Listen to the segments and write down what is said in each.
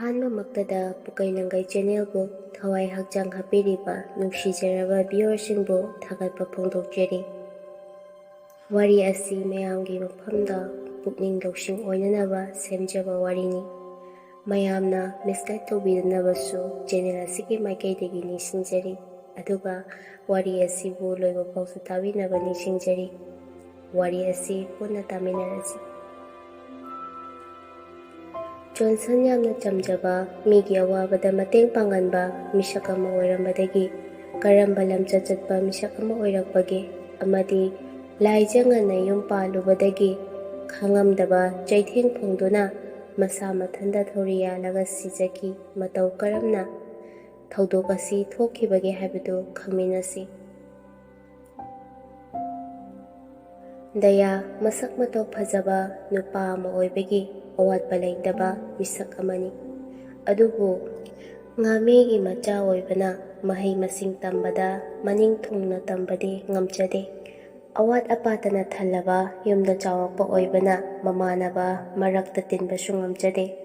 ꯑꯍꯥꯟꯕꯃꯛꯇꯗ ꯄꯨꯀꯩꯅꯪꯒꯩ ꯆꯦꯅꯦꯜꯕꯨ ꯊꯋꯥꯏ ꯍꯛꯆꯥꯡ ꯍꯥꯞꯄꯤꯔꯤꯕ ꯅꯨꯡꯁꯤꯖꯔꯕ ꯚꯤꯌꯨꯋꯔꯁꯤꯡꯕꯨ ꯊꯥꯒꯠꯄ ꯐꯣꯡꯗꯣꯛꯆꯔꯤ꯫ ꯋꯥꯔꯤ ꯑꯁꯤ ꯃꯌꯥꯝꯒꯤ ꯃꯐꯝꯗ ꯄꯨꯛꯅꯤꯡ ꯂꯧꯁꯤꯡ ꯑꯣꯏꯅꯅꯕ ꯁꯦꯝꯖꯕ ꯋꯥꯔꯤꯅꯤ꯫ ꯃꯌꯥꯝꯅ ꯃꯤꯁꯒꯥꯏꯗ ꯇꯧꯕꯤꯗꯅꯕꯁꯨ ꯆꯦꯅꯦꯜ ꯑꯁꯤꯒꯤ ꯃꯥꯏꯀꯩꯗꯒꯤ ꯅꯤꯡꯁꯤꯡꯖꯔꯤ, ꯑꯗꯨꯒ ꯋꯥꯔꯤ ꯑꯁꯤꯕꯨ ꯂꯣꯏꯕ ꯐꯥꯎꯁꯨ ꯇꯥꯕꯤꯅꯕ ꯅꯤꯡꯁꯤꯡꯖꯔꯤ꯫ ꯋꯥꯔꯤ ꯑꯁꯤ ꯄꯨꯟꯅ ꯇꯥꯃꯤꯟꯅꯔꯁꯤ꯫ ꯖꯣꯟꯁꯟ ꯌꯥꯝꯅ ꯆꯝꯖꯕ, ꯃꯤꯒꯤ ꯑꯋꯥꯕꯗ ꯃꯇꯦꯡ ꯄꯥꯡꯒꯟꯕ ꯃꯤꯁꯛ ꯑꯃ ꯑꯣꯏꯔꯝꯕꯗꯒꯤ ꯀꯔꯝꯕ ꯂꯝꯆꯠ ꯆꯠꯄ ꯃꯤꯁꯛ ꯑꯃ ꯑꯣꯏꯔꯛꯄꯒꯦ, ꯑꯃꯗꯤ ꯂꯥꯏꯖ ꯉꯟꯅ ꯌꯨꯝ ꯄꯥꯜꯂꯨꯕꯗꯒꯤ ꯈꯥꯡꯉꯝꯗꯕ ꯆꯩꯊꯦꯡ ꯐꯣꯡꯗꯨꯅ ꯃꯁꯥ ꯃꯊꯟꯇ ꯊꯧꯔꯤ ꯌꯥꯜꯂꯒ ꯁꯤꯖꯈꯤ, ꯃꯇꯧ ꯀꯔꯝꯅ ꯊꯧꯗꯣꯛ ꯑꯁꯤ ꯊꯣꯛꯈꯤꯕꯒꯦ ꯍꯥꯏꯕꯗꯨ ꯈꯪꯃꯤꯟꯅꯁꯤ꯫ ꯗꯌꯥ ꯃꯁꯛ ꯃꯇꯧ ꯐꯖꯕ ꯅꯨꯄꯥ ꯑꯃ ꯑꯣꯏꯕꯒꯤ ꯑꯋꯥꯠꯄ ꯂꯩꯇꯕ ꯃꯤꯁꯛ ꯑꯃꯅꯤ꯫ ꯑꯗꯨꯕꯨ ꯉꯥꯃꯤꯒꯤ ꯃꯆꯥ ꯑꯣꯏꯕꯅ ꯃꯍꯩ ꯃꯁꯤꯡ ꯇꯝꯕꯗ ꯃꯅꯤꯡ ꯊꯨꯡꯅ ꯇꯝꯕꯗꯤ ꯉꯝꯖꯗꯦ꯫ ꯑꯋꯥꯠ ꯑꯄꯥꯇꯅ ꯊꯜꯂꯕ ꯌꯨꯝꯗ ꯆꯥꯎꯔꯛꯄ ꯑꯣꯏꯕꯅ ꯃꯃꯥꯟꯅꯕ ꯃꯔꯛꯇ ꯇꯤꯟꯕꯁꯨ ꯉꯝꯖꯗꯦ꯫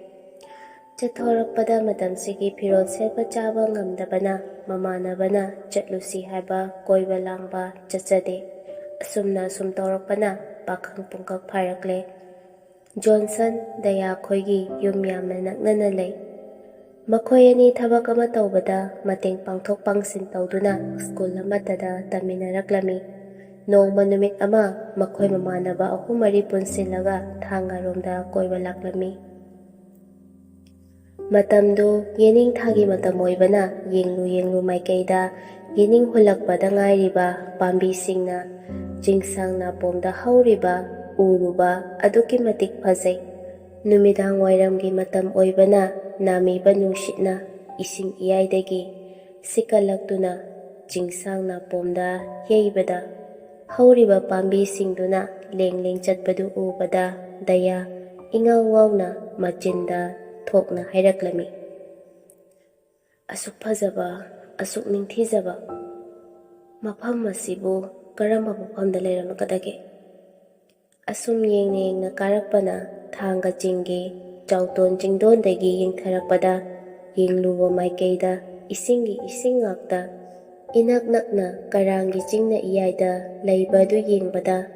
ꯆꯠꯊꯣꯔꯛꯄꯗ ꯃꯇꯝꯁꯤꯒꯤ ꯐꯤꯔꯣꯜ ꯁꯦꯠꯄ ꯆꯥꯕ ꯉꯝꯗꯕꯅ ꯃꯃꯥꯟꯅꯕꯅ ꯆꯠꯂꯨꯁꯤ ꯍꯥꯏꯕ ꯀꯣꯏꯕ ꯂꯥꯡꯕ ꯆꯠꯆꯗꯦ꯫ ꯑꯁꯨꯝꯅ ꯁꯨꯝ ꯇꯧꯔꯛꯄꯅ ꯄꯥꯈꯪ ꯄꯨꯡꯀꯛ ꯐꯥꯔꯛꯂꯦ꯫ ꯖꯣꯟꯁꯟ, ꯗꯌꯥ ꯈꯣꯏꯒꯤ ꯌꯨꯝ ꯌꯥꯝꯅ ꯅꯛꯅꯅ ꯂꯩ꯫ ꯃꯈꯣꯏ ꯑꯅꯤ ꯊꯕꯛ ꯑꯃ ꯇꯧꯕꯗ ꯃꯇꯦꯡ ꯄꯥꯡꯊꯣꯛ ꯄꯥꯡꯁꯤꯟ ꯇꯧꯗꯨꯅ ꯁ꯭ꯀꯨꯜ ꯑꯃꯠꯇꯗ ꯇꯝꯃꯤꯟꯅꯔꯛꯂꯝꯃꯤ꯫ ꯅꯣꯡꯃ ꯅꯨꯃꯤꯠ ꯑꯃ ꯃꯈꯣꯏ ꯃꯃꯥꯟꯅꯕ 3-4 ꯄꯨꯟꯁꯤꯜꯂꯒ ꯊꯥꯡꯒꯔꯣꯝꯗ ꯀꯣꯏꯕ ꯂꯥꯛꯂꯝꯃꯤ꯫ ꯃꯇꯝꯗꯨ ꯌꯦꯅꯤꯡꯊꯥꯒꯤ ꯃꯇꯝ ꯑꯣꯏꯕꯅ ꯌꯦꯡꯂꯨ ꯃꯥꯏꯀꯩꯗ ꯌꯦꯅꯤꯡ ꯍꯨꯜꯂꯛꯄꯗ ꯉꯥꯏꯔꯤꯕ ꯄꯥꯝꯕꯤꯁꯤꯡꯅ ꯆꯤꯡꯁꯥꯡ ꯅꯥꯄꯣꯝꯗ ꯍꯧꯔꯤꯕ ꯎꯔꯨꯕ ꯑꯗꯨꯛꯀꯤ ꯃꯇꯤꯛ ꯐꯖꯩ꯫ ꯅꯨꯃꯤꯗꯥꯡ ꯋꯥꯏꯔꯝꯒꯤ ꯃꯇꯝ ꯑꯣꯏꯕꯅ ꯅꯥꯃꯤꯕ ꯅꯨꯡꯁꯤꯠꯅ ꯏꯁꯤꯡ ꯏꯌꯥꯏꯗꯒꯤ ꯁꯤꯠꯀꯠꯂꯛꯇꯨꯅ ꯆꯤꯡꯁꯥꯡ ꯅꯥꯄꯣꯝꯗ ꯌꯩꯕꯗ ꯍꯧꯔꯤꯕ ꯄꯥꯝꯕꯤꯁꯤꯡꯗꯨꯅ ꯂꯦꯡ-ꯂꯦꯡ ꯆꯠꯄꯗꯨ ꯎꯕꯗ ꯗꯌꯥ ꯏꯉꯥꯎ ꯉꯥꯎꯅ ꯃꯆꯤꯟꯗ ꯊꯣꯛꯅ ꯍꯥꯏꯔꯛꯂꯝꯃꯤ, "ꯑꯁꯨꯛ ꯐꯖꯕ, ꯑꯁꯨꯛ ꯅꯤꯡꯊꯤꯖꯕ ꯃꯐꯝ ꯑꯁꯤꯕꯨ ꯀꯔꯝꯕ ꯃꯐꯝꯗ ꯂꯩꯔꯝꯒꯗꯒꯦ?" ꯑꯁꯨꯝ ꯌꯦꯡꯅ ꯌꯦꯡꯅ ꯀꯥꯔꯛꯄꯅ ꯊꯥꯡꯒ ꯆꯤꯡꯒꯤ ꯆꯥꯎꯇꯣꯟ ꯆꯤꯡꯗꯣꯟꯗꯒꯤ ꯌꯦꯡꯊꯔꯛꯄꯗ ꯌꯦꯡꯂꯨꯕ ꯃꯥꯏꯀꯩꯗ ꯏꯁꯤꯡꯒꯤ ꯏꯁꯤꯡ ꯉꯥꯛꯇ ꯏꯅꯛ ꯅꯛꯅ ꯀꯩꯔꯥꯡꯒꯤ ꯆꯤꯡꯅ ꯏꯌꯥꯏꯗ ꯂꯩꯕ ꯑꯗꯨ ꯌꯦꯡꯕꯗ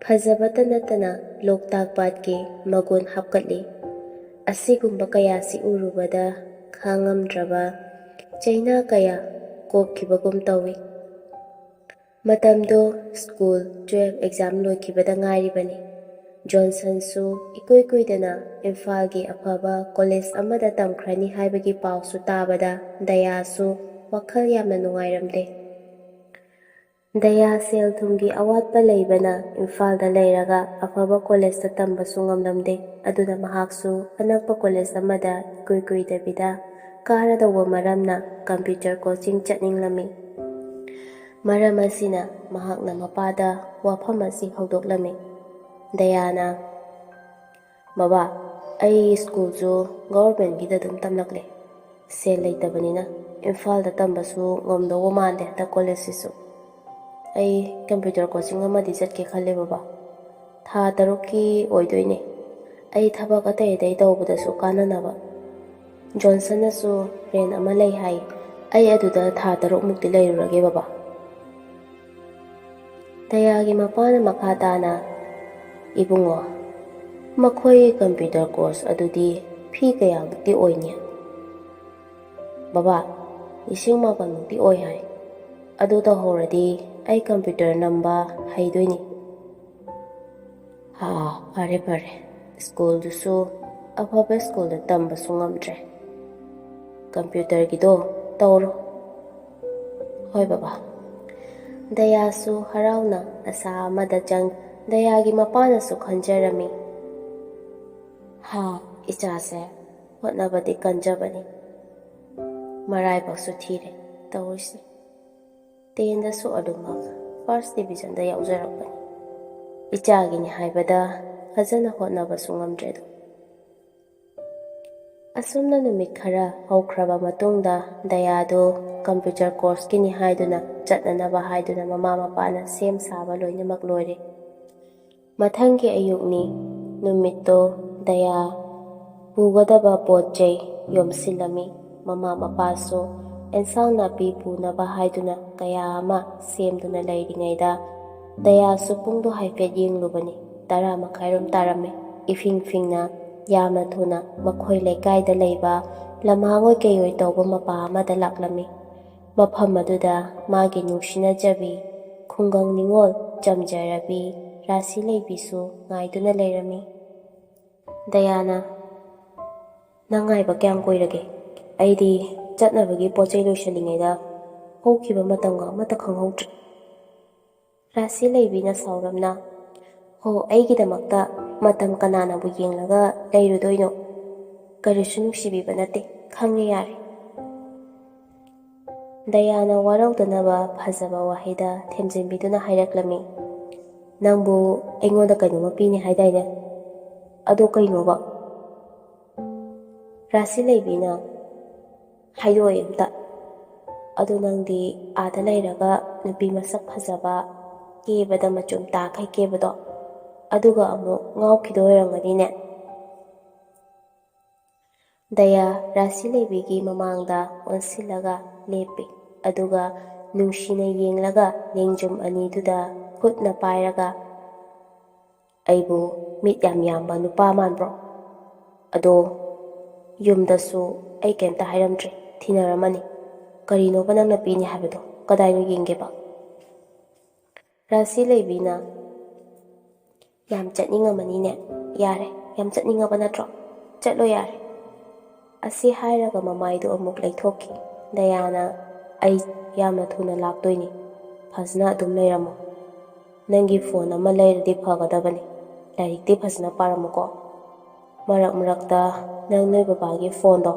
ꯐꯖꯕꯇ ꯅꯠꯇꯅ ꯂꯣꯛꯇꯥꯛ ꯄꯥꯠꯀꯤ ꯃꯒꯨꯟ ꯍꯥꯞꯀꯠꯂꯤ꯫ ꯑꯁꯤꯒꯨꯝꯕ ꯀꯌꯥꯁꯤ ꯎꯔꯨꯕꯗ ꯈꯥꯡꯉꯝꯗ꯭ꯔꯕ ꯆꯩꯅꯥ ꯀꯌꯥ ꯀꯣꯛꯈꯤꯕꯒꯨꯝ ꯇꯧꯏ꯫ ꯃꯇꯝꯗꯨ ꯁ꯭ꯀꯨꯜ 12 ꯑꯦꯛꯖꯥꯝ ꯂꯣꯏꯈꯤꯕꯗ ꯉꯥꯏꯔꯤꯕꯅꯤ꯫ ꯖꯣꯟꯁꯟꯁꯨ ꯏꯀꯨꯏ ꯀꯨꯏꯗꯅ ꯏꯝꯐꯥꯜꯒꯤ ꯑꯐꯕ ꯀꯣꯂꯦꯖ ꯑꯃꯗ ꯇꯝꯈ꯭ꯔꯅꯤ ꯍꯥꯏꯕꯒꯤ ꯄꯥꯎꯁꯨ ꯇꯥꯕꯗ ꯗꯌꯥꯁꯨ ꯋꯥꯈꯜ ꯌꯥꯝꯅ ꯅꯨꯡꯉꯥꯏꯔꯝꯗꯦ꯫ ꯗꯌꯥ ꯁꯦꯜ ꯊꯨꯝꯒꯤ ꯑꯋꯥꯠꯄ ꯂꯩꯕꯅ ꯏꯝꯐꯥꯜꯗ ꯂꯩꯔꯒ ꯑꯐꯕ ꯀꯣꯂꯦꯖꯇ ꯇꯝꯕꯁꯨ ꯉꯝꯂꯝꯗꯦ꯫ ꯑꯗꯨꯅ ꯃꯍꯥꯛꯁꯨ ꯑꯅꯛꯄ ꯀꯣꯂꯦꯖ ꯑꯃꯗ ꯏꯀꯨꯏ ꯀꯨꯏꯗꯕꯤꯗ ꯀꯥꯔꯗꯧꯕ ꯃꯔꯝꯅ ꯀꯝꯄ꯭ꯌꯨꯇꯔ ꯀꯣꯆꯤꯡ ꯆꯠꯅꯤꯡꯂꯝꯃꯤ꯫ ꯃꯔꯝ ꯑꯁꯤꯅ ꯃꯍꯥꯛꯅ ꯃꯄꯥꯗ ꯋꯥꯐꯝ ꯑꯁꯤ ꯍꯧꯗꯣꯛꯂꯝꯃꯤ꯫ ꯗꯌꯥꯅ, "ꯕꯕꯥ, ꯑꯩ ꯁ꯭ꯀꯨꯜꯁꯨ ꯒꯚꯔꯟꯃꯦꯟꯠꯒꯤꯗ ꯑꯗꯨꯝ ꯇꯝꯂꯛꯂꯦ꯫ ꯁꯦꯜ ꯂꯩꯇꯕꯅꯤꯅ ꯏꯝꯐꯥꯜꯗ ꯇꯝꯕꯁꯨ ꯉꯝꯗꯧꯕ ꯃꯥꯟꯗꯦ ꯍꯟꯗꯛ ꯀꯣꯂꯦꯖꯁꯤꯁꯨ꯫ ꯑꯩ ꯀꯝꯄ꯭ꯌꯨꯇꯔ ꯀꯣꯆꯤꯡ ꯑꯃꯗꯤ ꯆꯠꯀꯦ ꯈꯜꯂꯦ ꯕꯕꯥ꯫ ꯊꯥ 3ꯀꯤ ꯑꯣꯏꯗꯣꯏꯅꯦ꯫ ꯑꯩ ꯊꯕꯛ ꯑꯇꯩ ꯑꯇꯩ ꯇꯧꯕꯗꯁꯨ ꯀꯥꯟꯅꯅꯕ꯫ ꯖꯣꯟꯁꯟꯅꯁꯨ ꯔꯦꯟꯠ ꯑꯃ ꯂꯩ ꯍꯥꯏ, ꯑꯩ ꯑꯗꯨꯗ ꯊꯥ 3ꯃꯨꯛꯇꯤ ꯂꯩꯔꯨꯔꯒꯦ ꯕꯕꯥ." ꯗꯌꯥꯒꯤ ꯃꯄꯥꯅ ꯃꯈꯥ ꯇꯥꯅ, "ꯏꯕꯨꯡꯉꯣ, ꯃꯈꯣꯏ ꯀꯝꯄ꯭ꯌꯨꯇꯔ ꯀꯣꯔꯁ ꯑꯗꯨꯗꯤ ꯐꯤ ꯀꯌꯥꯃꯨꯛꯇꯤ ꯑꯣꯏꯅꯤ?" "ꯕꯕꯥ, 40,000ꯃꯨꯛꯇꯤ ꯑꯣꯏ ꯍꯥꯏ꯫ ꯑꯗꯨ ꯇꯧꯍꯧꯔꯗꯤ ꯑꯩ ꯀꯝꯄ꯭ꯌꯨꯇꯔ ꯅꯝꯕ ꯍꯩꯗꯣꯏꯅꯤ." "ꯐꯔꯦ ꯐꯔꯦ, ꯁ꯭ꯀꯨꯜꯗꯨꯁꯨ ꯑꯐꯕ ꯁ꯭ꯀꯨꯜꯗ ꯇꯝꯕꯁꯨ ꯉꯝꯗ꯭ꯔꯦ꯫ ꯀꯝꯄ꯭ꯌꯨꯇꯔꯒꯤꯗꯣ ꯇꯧꯔꯣ." "ꯍꯣꯏ ꯕꯕꯥ." ꯗꯌꯥꯁꯨ ꯍꯔꯥꯎꯅ ꯑꯁꯥ ꯑꯃꯗ ꯗꯌꯥꯒꯤ ꯃꯄꯥꯅꯁꯨ ꯈꯟꯖꯔꯝꯃꯤ, ꯏꯆꯥꯁꯦ ꯍꯣꯠꯅꯕꯗꯤ ꯀꯟꯖꯕꯅꯤ, ꯃꯔꯥꯏꯕꯛꯁꯨ ꯊꯤꯔꯦ ꯇꯧꯔꯤꯁꯦ꯫ 10ꯗꯁꯨ ꯑꯗꯨꯃꯛ ꯐꯥꯔꯁꯠ ꯗꯤꯚꯤꯖꯟꯗ ꯌꯥꯎꯖꯔꯛꯄꯅꯤ꯫ ꯏꯆꯥꯒꯤꯅꯤ ꯍꯥꯏꯕꯗ ꯐꯖꯅ ꯍꯣꯠꯅꯕꯁꯨ ꯉꯝꯗ꯭ꯔꯦꯗꯣ." ꯑꯁꯨꯝꯅ ꯅꯨꯃꯤꯠ ꯈꯔ ꯍꯧꯈ꯭ꯔꯕ ꯃꯇꯨꯡꯗ ꯗꯌꯥꯗꯨ ꯀꯝꯄ꯭ꯌꯨꯇꯔ ꯀꯣꯔꯁꯀꯤꯅꯤ ꯍꯥꯏꯗꯨꯅ ꯆꯠꯅꯅꯕ ꯍꯥꯏꯗꯨꯅ ꯃꯃꯥ ꯃꯄꯥꯅ ꯁꯦꯝ ꯁꯥꯕ ꯂꯣꯏꯅꯃꯛ ꯂꯣꯏꯔꯦ꯫ ꯃꯊꯪꯒꯤ ꯑꯌꯨꯛꯅꯤ꯫ ꯅꯨꯃꯤꯠꯇꯣ ꯗꯌꯥ ꯄꯨꯒꯗꯕ ꯄꯣꯠ ꯆꯩ ꯌꯣꯝꯁꯤꯜꯂꯝꯃꯤ꯫ ꯃꯃꯥ ꯃꯄꯥꯁꯨ ꯑꯦꯟꯁꯥꯡ ꯅꯥꯄꯤ ꯄꯨꯅꯕ ꯍꯥꯏꯗꯨꯅ ꯀꯌꯥ ꯑꯃ ꯁꯦꯝꯗꯨꯅ ꯂꯩꯔꯤꯉꯩꯗ ꯗꯌꯥꯁꯨ ꯄꯨꯡꯗꯣ ꯍꯥꯏꯐꯦꯠ ꯌꯦꯡꯂꯨꯕꯅꯤ꯫ 10:30 ꯇꯥꯔꯝꯃꯤ꯫ ꯏꯐꯤꯡ ꯐꯤꯡꯅ ꯌꯥꯝꯅ ꯊꯨꯅ ꯃꯈꯣꯏ ꯂꯩꯀꯥꯏꯗ ꯂꯩꯕ ꯂꯝꯍꯥꯡꯑꯣꯏ ꯀꯩꯑꯣꯏ ꯇꯧꯕ ꯃꯄꯥ ꯑꯃꯗ ꯂꯥꯛꯂꯝꯃꯤ꯫ ꯃꯐꯝ ꯑꯗꯨꯗ ꯃꯥꯒꯤ ꯅꯨꯡꯁꯤꯅꯖꯕꯤ ꯈꯨꯡꯒꯪ ꯅꯤꯉꯣꯜ ꯆꯝꯖꯔꯕꯤ ꯔꯥꯁꯤ ꯂꯩꯕꯤꯁꯨ ꯉꯥꯏꯗꯨꯅ ꯂꯩꯔꯝꯃꯤ꯫ ꯗꯌꯥꯅ, ꯅꯪ ꯉꯥꯏꯕ ꯀꯌꯥꯝ ꯀꯨꯏꯔꯒꯦ? ꯑꯩꯗꯤ ꯆꯠꯅꯕꯒꯤ ꯄꯣꯠꯆꯩ ꯂꯣꯏꯁꯤꯜꯂꯤꯉꯩꯗ ꯍꯧꯈꯤꯕ ꯃꯇꯝꯒ ꯑꯃꯠꯇ ꯈꯪꯍꯧꯗ꯭ꯔꯦ꯫ ꯔꯥꯁꯤ ꯂꯩꯕꯤꯅ ꯁꯥꯎꯔꯝꯅ, ꯍꯣ, ꯑꯩꯒꯤꯗꯃꯛꯇ ꯃꯇꯝ ꯀꯅꯥꯅꯕꯨ ꯌꯦꯡꯂꯒ ꯂꯩꯔꯨꯗꯣꯏꯅꯣ? ꯀꯔꯤꯁꯨ ꯅꯨꯡꯁꯤꯕꯤꯕ ꯅꯠꯇꯦ, ꯈꯪꯉꯦ ꯌꯥꯔꯦ꯫ ꯗꯌꯥꯅ ꯋꯥꯔꯧꯗꯅꯕ ꯐꯖꯕ ꯋꯥꯍꯩꯗ ꯊꯦꯝꯖꯤꯟꯕꯤꯗꯨꯅ ꯍꯥꯏꯔꯛꯂꯝꯃꯤ꯫ ꯅꯪꯕꯨ ꯑꯩꯉꯣꯟꯗ ꯀꯩꯅꯣꯝꯃ ꯄꯤꯅꯤ ꯍꯥꯏꯗꯥꯏꯅꯦ? ꯑꯗꯣ ꯀꯩꯅꯣꯕ? ꯔꯥꯁꯤ ꯂꯩꯕꯤꯅ, ꯍꯥꯏꯗꯣꯛꯑꯣꯏ ꯑꯝꯇ꯫ ꯑꯗꯣ ꯅꯪꯗꯤ ꯑꯥꯗ ꯂꯩꯔꯒ ꯅꯨꯄꯤ ꯃꯁꯛ ꯐꯖꯕ, ꯀꯦꯕꯗ ꯃꯆꯨꯝ ꯇꯥꯈꯩ ꯀꯦꯕꯗꯣ, ꯑꯗꯨꯒ ꯑꯃꯨꯛ ꯉꯥꯎꯈꯤꯗꯣꯏ ꯑꯣꯏꯔꯝꯒꯅꯤꯅꯦ꯫ ꯗꯌꯥ ꯔꯥꯁꯤ ꯂꯩꯕꯤꯒꯤ ꯃꯃꯥꯡꯗ ꯑꯣꯟꯁꯤꯜꯂꯒ ꯂꯦꯞꯄꯤ, ꯑꯗꯨꯒ ꯅꯨꯡꯁꯤꯅ ꯌꯦꯡꯂꯒ ꯂꯦꯡꯖꯨꯝ ꯑꯅꯤꯗꯨꯗ ꯈꯨꯠꯅ ꯄꯥꯏꯔꯒ, ꯑꯩꯕꯨ ꯃꯤꯠ ꯌꯥꯝ ꯌꯥꯝꯕ ꯅꯨꯄꯥ ꯃꯥꯟꯕ꯭ꯔꯣ? ꯑꯗꯣ ꯌꯨꯝꯗꯁꯨ ꯑꯩ ꯀꯩꯝꯇ ꯍꯥꯏꯔꯝꯗ꯭ꯔꯦ, ꯊꯤꯅꯔꯝꯃꯅꯤ꯫ ꯀꯔꯤꯅꯣꯕ ꯅꯪꯅ ꯄꯤꯅꯤ ꯍꯥꯏꯕꯗꯣ? ꯀꯗꯥꯏꯅꯣ ꯌꯦꯡꯒꯦꯕ? ꯔꯥꯁꯤ ꯂꯩꯕꯤꯅ, ꯌꯥꯝ ꯆꯠꯅꯤꯡꯉꯝꯃꯅꯤꯅꯦ꯫ ꯌꯥꯔꯦ, ꯌꯥꯝ ꯆꯠꯅꯤꯡꯉꯕ ꯅꯠꯇ꯭ꯔꯣ? ꯆꯠꯂꯣ ꯌꯥꯔꯦ꯫ ꯑꯁꯤ ꯍꯥꯏꯔꯒ ꯃꯃꯥꯏꯗꯨ ꯑꯃꯨꯛ ꯂꯩꯊꯣꯛꯈꯤ꯫ ꯗꯌꯥꯅ, ꯑꯩ ꯌꯥꯝꯅ ꯊꯨꯅ ꯂꯥꯛꯇꯣꯏꯅꯤ, ꯐꯖꯅ ꯑꯗꯨꯝ ꯂꯩꯔꯝꯃꯣ꯫ ꯅꯪꯒꯤ ꯐꯣꯟ ꯑꯃ ꯂꯩꯔꯗꯤ ꯐꯒꯗꯕꯅꯤ꯫ ꯂꯥꯏꯔꯤꯛꯇꯤ ꯐꯖꯅ ꯄꯥꯔꯝꯃꯨꯀꯣ꯫ ꯃꯔꯛ ꯃꯔꯛꯇ ꯅꯪ ꯅꯣꯏ ꯕꯕꯥꯒꯤ ꯐꯣꯟꯗꯣ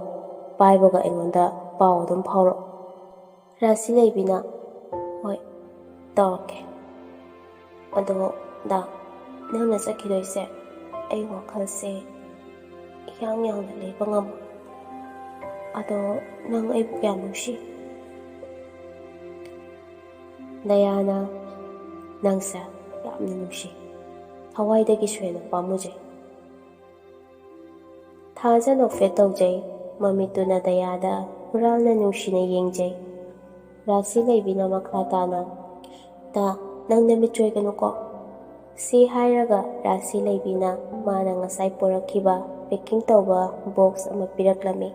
ꯄꯥꯏꯕꯒ ꯑꯩꯉꯣꯟꯗ ꯄꯥꯎ ꯑꯗꯨꯝ ꯐꯥꯎꯔꯛꯑꯣ꯫ ꯔꯥꯁꯤ ꯂꯩꯕꯤꯅ, ꯍꯣꯏ, ꯇꯧꯔꯛꯀꯦ꯫ ꯑꯗꯣ ꯗꯥ, ꯅꯪꯅ ꯆꯠꯈꯤꯗꯣꯏꯁꯦ ꯑꯩ ꯋꯥꯈꯜꯁꯦ ꯏꯌꯥꯡ ꯌꯥꯡꯅ ꯂꯩꯕ ꯉꯝꯃꯣꯏ꯫ ꯑꯗꯣ ꯅꯪ ꯑꯩꯕꯨ ꯀꯌꯥꯝ ꯅꯨꯡꯁꯤ? ꯗꯌꯥꯅ, ꯅꯪꯁꯦ ꯌꯥꯝꯅ ꯅꯨꯡꯁꯤ, ꯊꯋꯥꯏꯗꯒꯤꯁꯨ ꯍꯦꯟꯅ ꯄꯥꯝꯃꯨꯖꯩ꯫ ꯊꯥꯖ ꯅꯣꯛꯐꯦꯠ ꯇꯧꯖꯩ, ꯃꯃꯤꯠꯇꯨꯅ ꯗꯌꯥꯗ ꯍꯨꯔꯥꯜꯅ ꯅꯨꯡꯁꯤꯅ ꯌꯦꯡꯖꯩ꯫ ꯔꯥꯁꯤ ꯂꯩꯕꯤꯅ ꯃꯈꯥ ꯇꯥꯅ, ꯗꯥ, ꯅꯪ ꯅꯃꯤꯠ ꯆꯣꯏꯒꯅꯨꯀꯣ꯫ ꯁꯤ ꯍꯥꯏꯔꯒ ꯔꯥꯁꯤ ꯂꯩꯕꯤꯅ ꯃꯥꯅ ꯉꯁꯥꯏ ꯄꯨꯔꯛꯈꯤꯕ ꯄꯦꯀꯤꯡ ꯇꯧꯕ ꯕꯣꯛꯁ ꯑꯃ ꯄꯤꯔꯛꯂꯝꯃꯤ꯫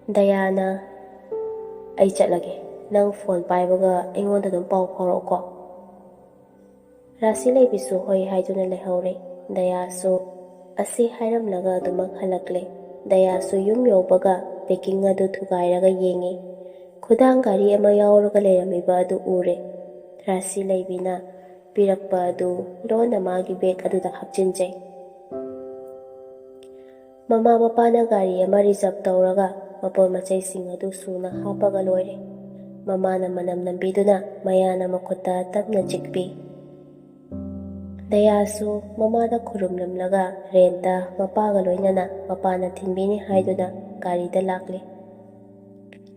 ꯗꯌꯥꯅ, ꯑꯩ ꯆꯠꯂꯒꯦ, ꯅꯪ ꯐꯣꯟ ꯄꯥꯏꯕꯒ ꯑꯩꯉꯣꯟꯗ ꯑꯗꯨꯝ ꯄꯥꯎ ꯐꯥꯎꯔꯛꯎꯀꯣ꯫ ꯔꯥꯁꯤ ꯂꯩꯕꯤꯁꯨ ꯍꯣꯏ ꯍꯥꯏꯗꯨꯅ ꯂꯩꯍꯧꯔꯦ꯫ ꯗꯌꯥꯁꯨ ꯑꯁꯤ ꯍꯥꯏꯔꯝꯂꯒ ꯑꯗꯨꯃꯛ ꯍꯜꯂꯛꯂꯦ꯫ ꯗꯌꯥꯁꯨ ꯌꯨꯝ ꯌꯧꯕꯒ ꯄꯦꯀꯤꯡ ꯑꯗꯨ ꯊꯨꯒꯥꯏꯔꯒ ꯌꯦꯡꯉꯤ꯫ ꯈꯨꯗꯥꯡ ꯘꯔꯤ ꯑꯃ ꯌꯥꯎꯔꯒ ꯂꯩꯔꯝꯃꯤꯕ ꯑꯗꯨ ꯎꯔꯦ꯫ ꯔꯥꯁꯤ ꯂꯩꯕꯤꯅ ꯄꯤꯔꯛꯄ ꯑꯗꯨ ꯂꯣꯟꯅ ꯃꯥꯒꯤ ꯕꯦꯒ ꯑꯗꯨꯗ ꯍꯥꯞꯆꯤꯟꯖꯩ꯫ ꯃꯃꯥ ꯃꯄꯥꯅ ꯒꯥꯔꯤ ꯑꯃ ꯔꯤꯖꯔꯚ ꯇꯧꯔꯒ ꯃꯄꯣꯠ ꯃꯆꯩꯁꯤꯡ ꯑꯗꯨ ꯁꯨꯅ ꯍꯥꯞꯄꯒ ꯂꯣꯏꯔꯦ꯫ ꯃꯃꯥꯅ ꯃꯅꯝ ꯅꯝꯕꯤꯗꯨꯅ ꯃꯌꯥꯅ ꯃꯈꯨꯠꯇ ꯇꯞꯅ ꯆꯤꯛꯄꯤ꯫ ꯗꯌꯥꯁꯨ ꯃꯃꯥꯗ ꯈꯨꯔꯨꯝꯂꯝꯂꯒ ꯔꯦꯟꯇ ꯃꯄꯥꯒ ꯂꯣꯏꯅꯅ ꯃꯄꯥꯅ ꯊꯤꯟꯕꯤꯅꯤ ꯍꯥꯏꯗꯨꯅ ꯒꯥꯔꯤꯗ ꯂꯥꯛꯂꯤ꯫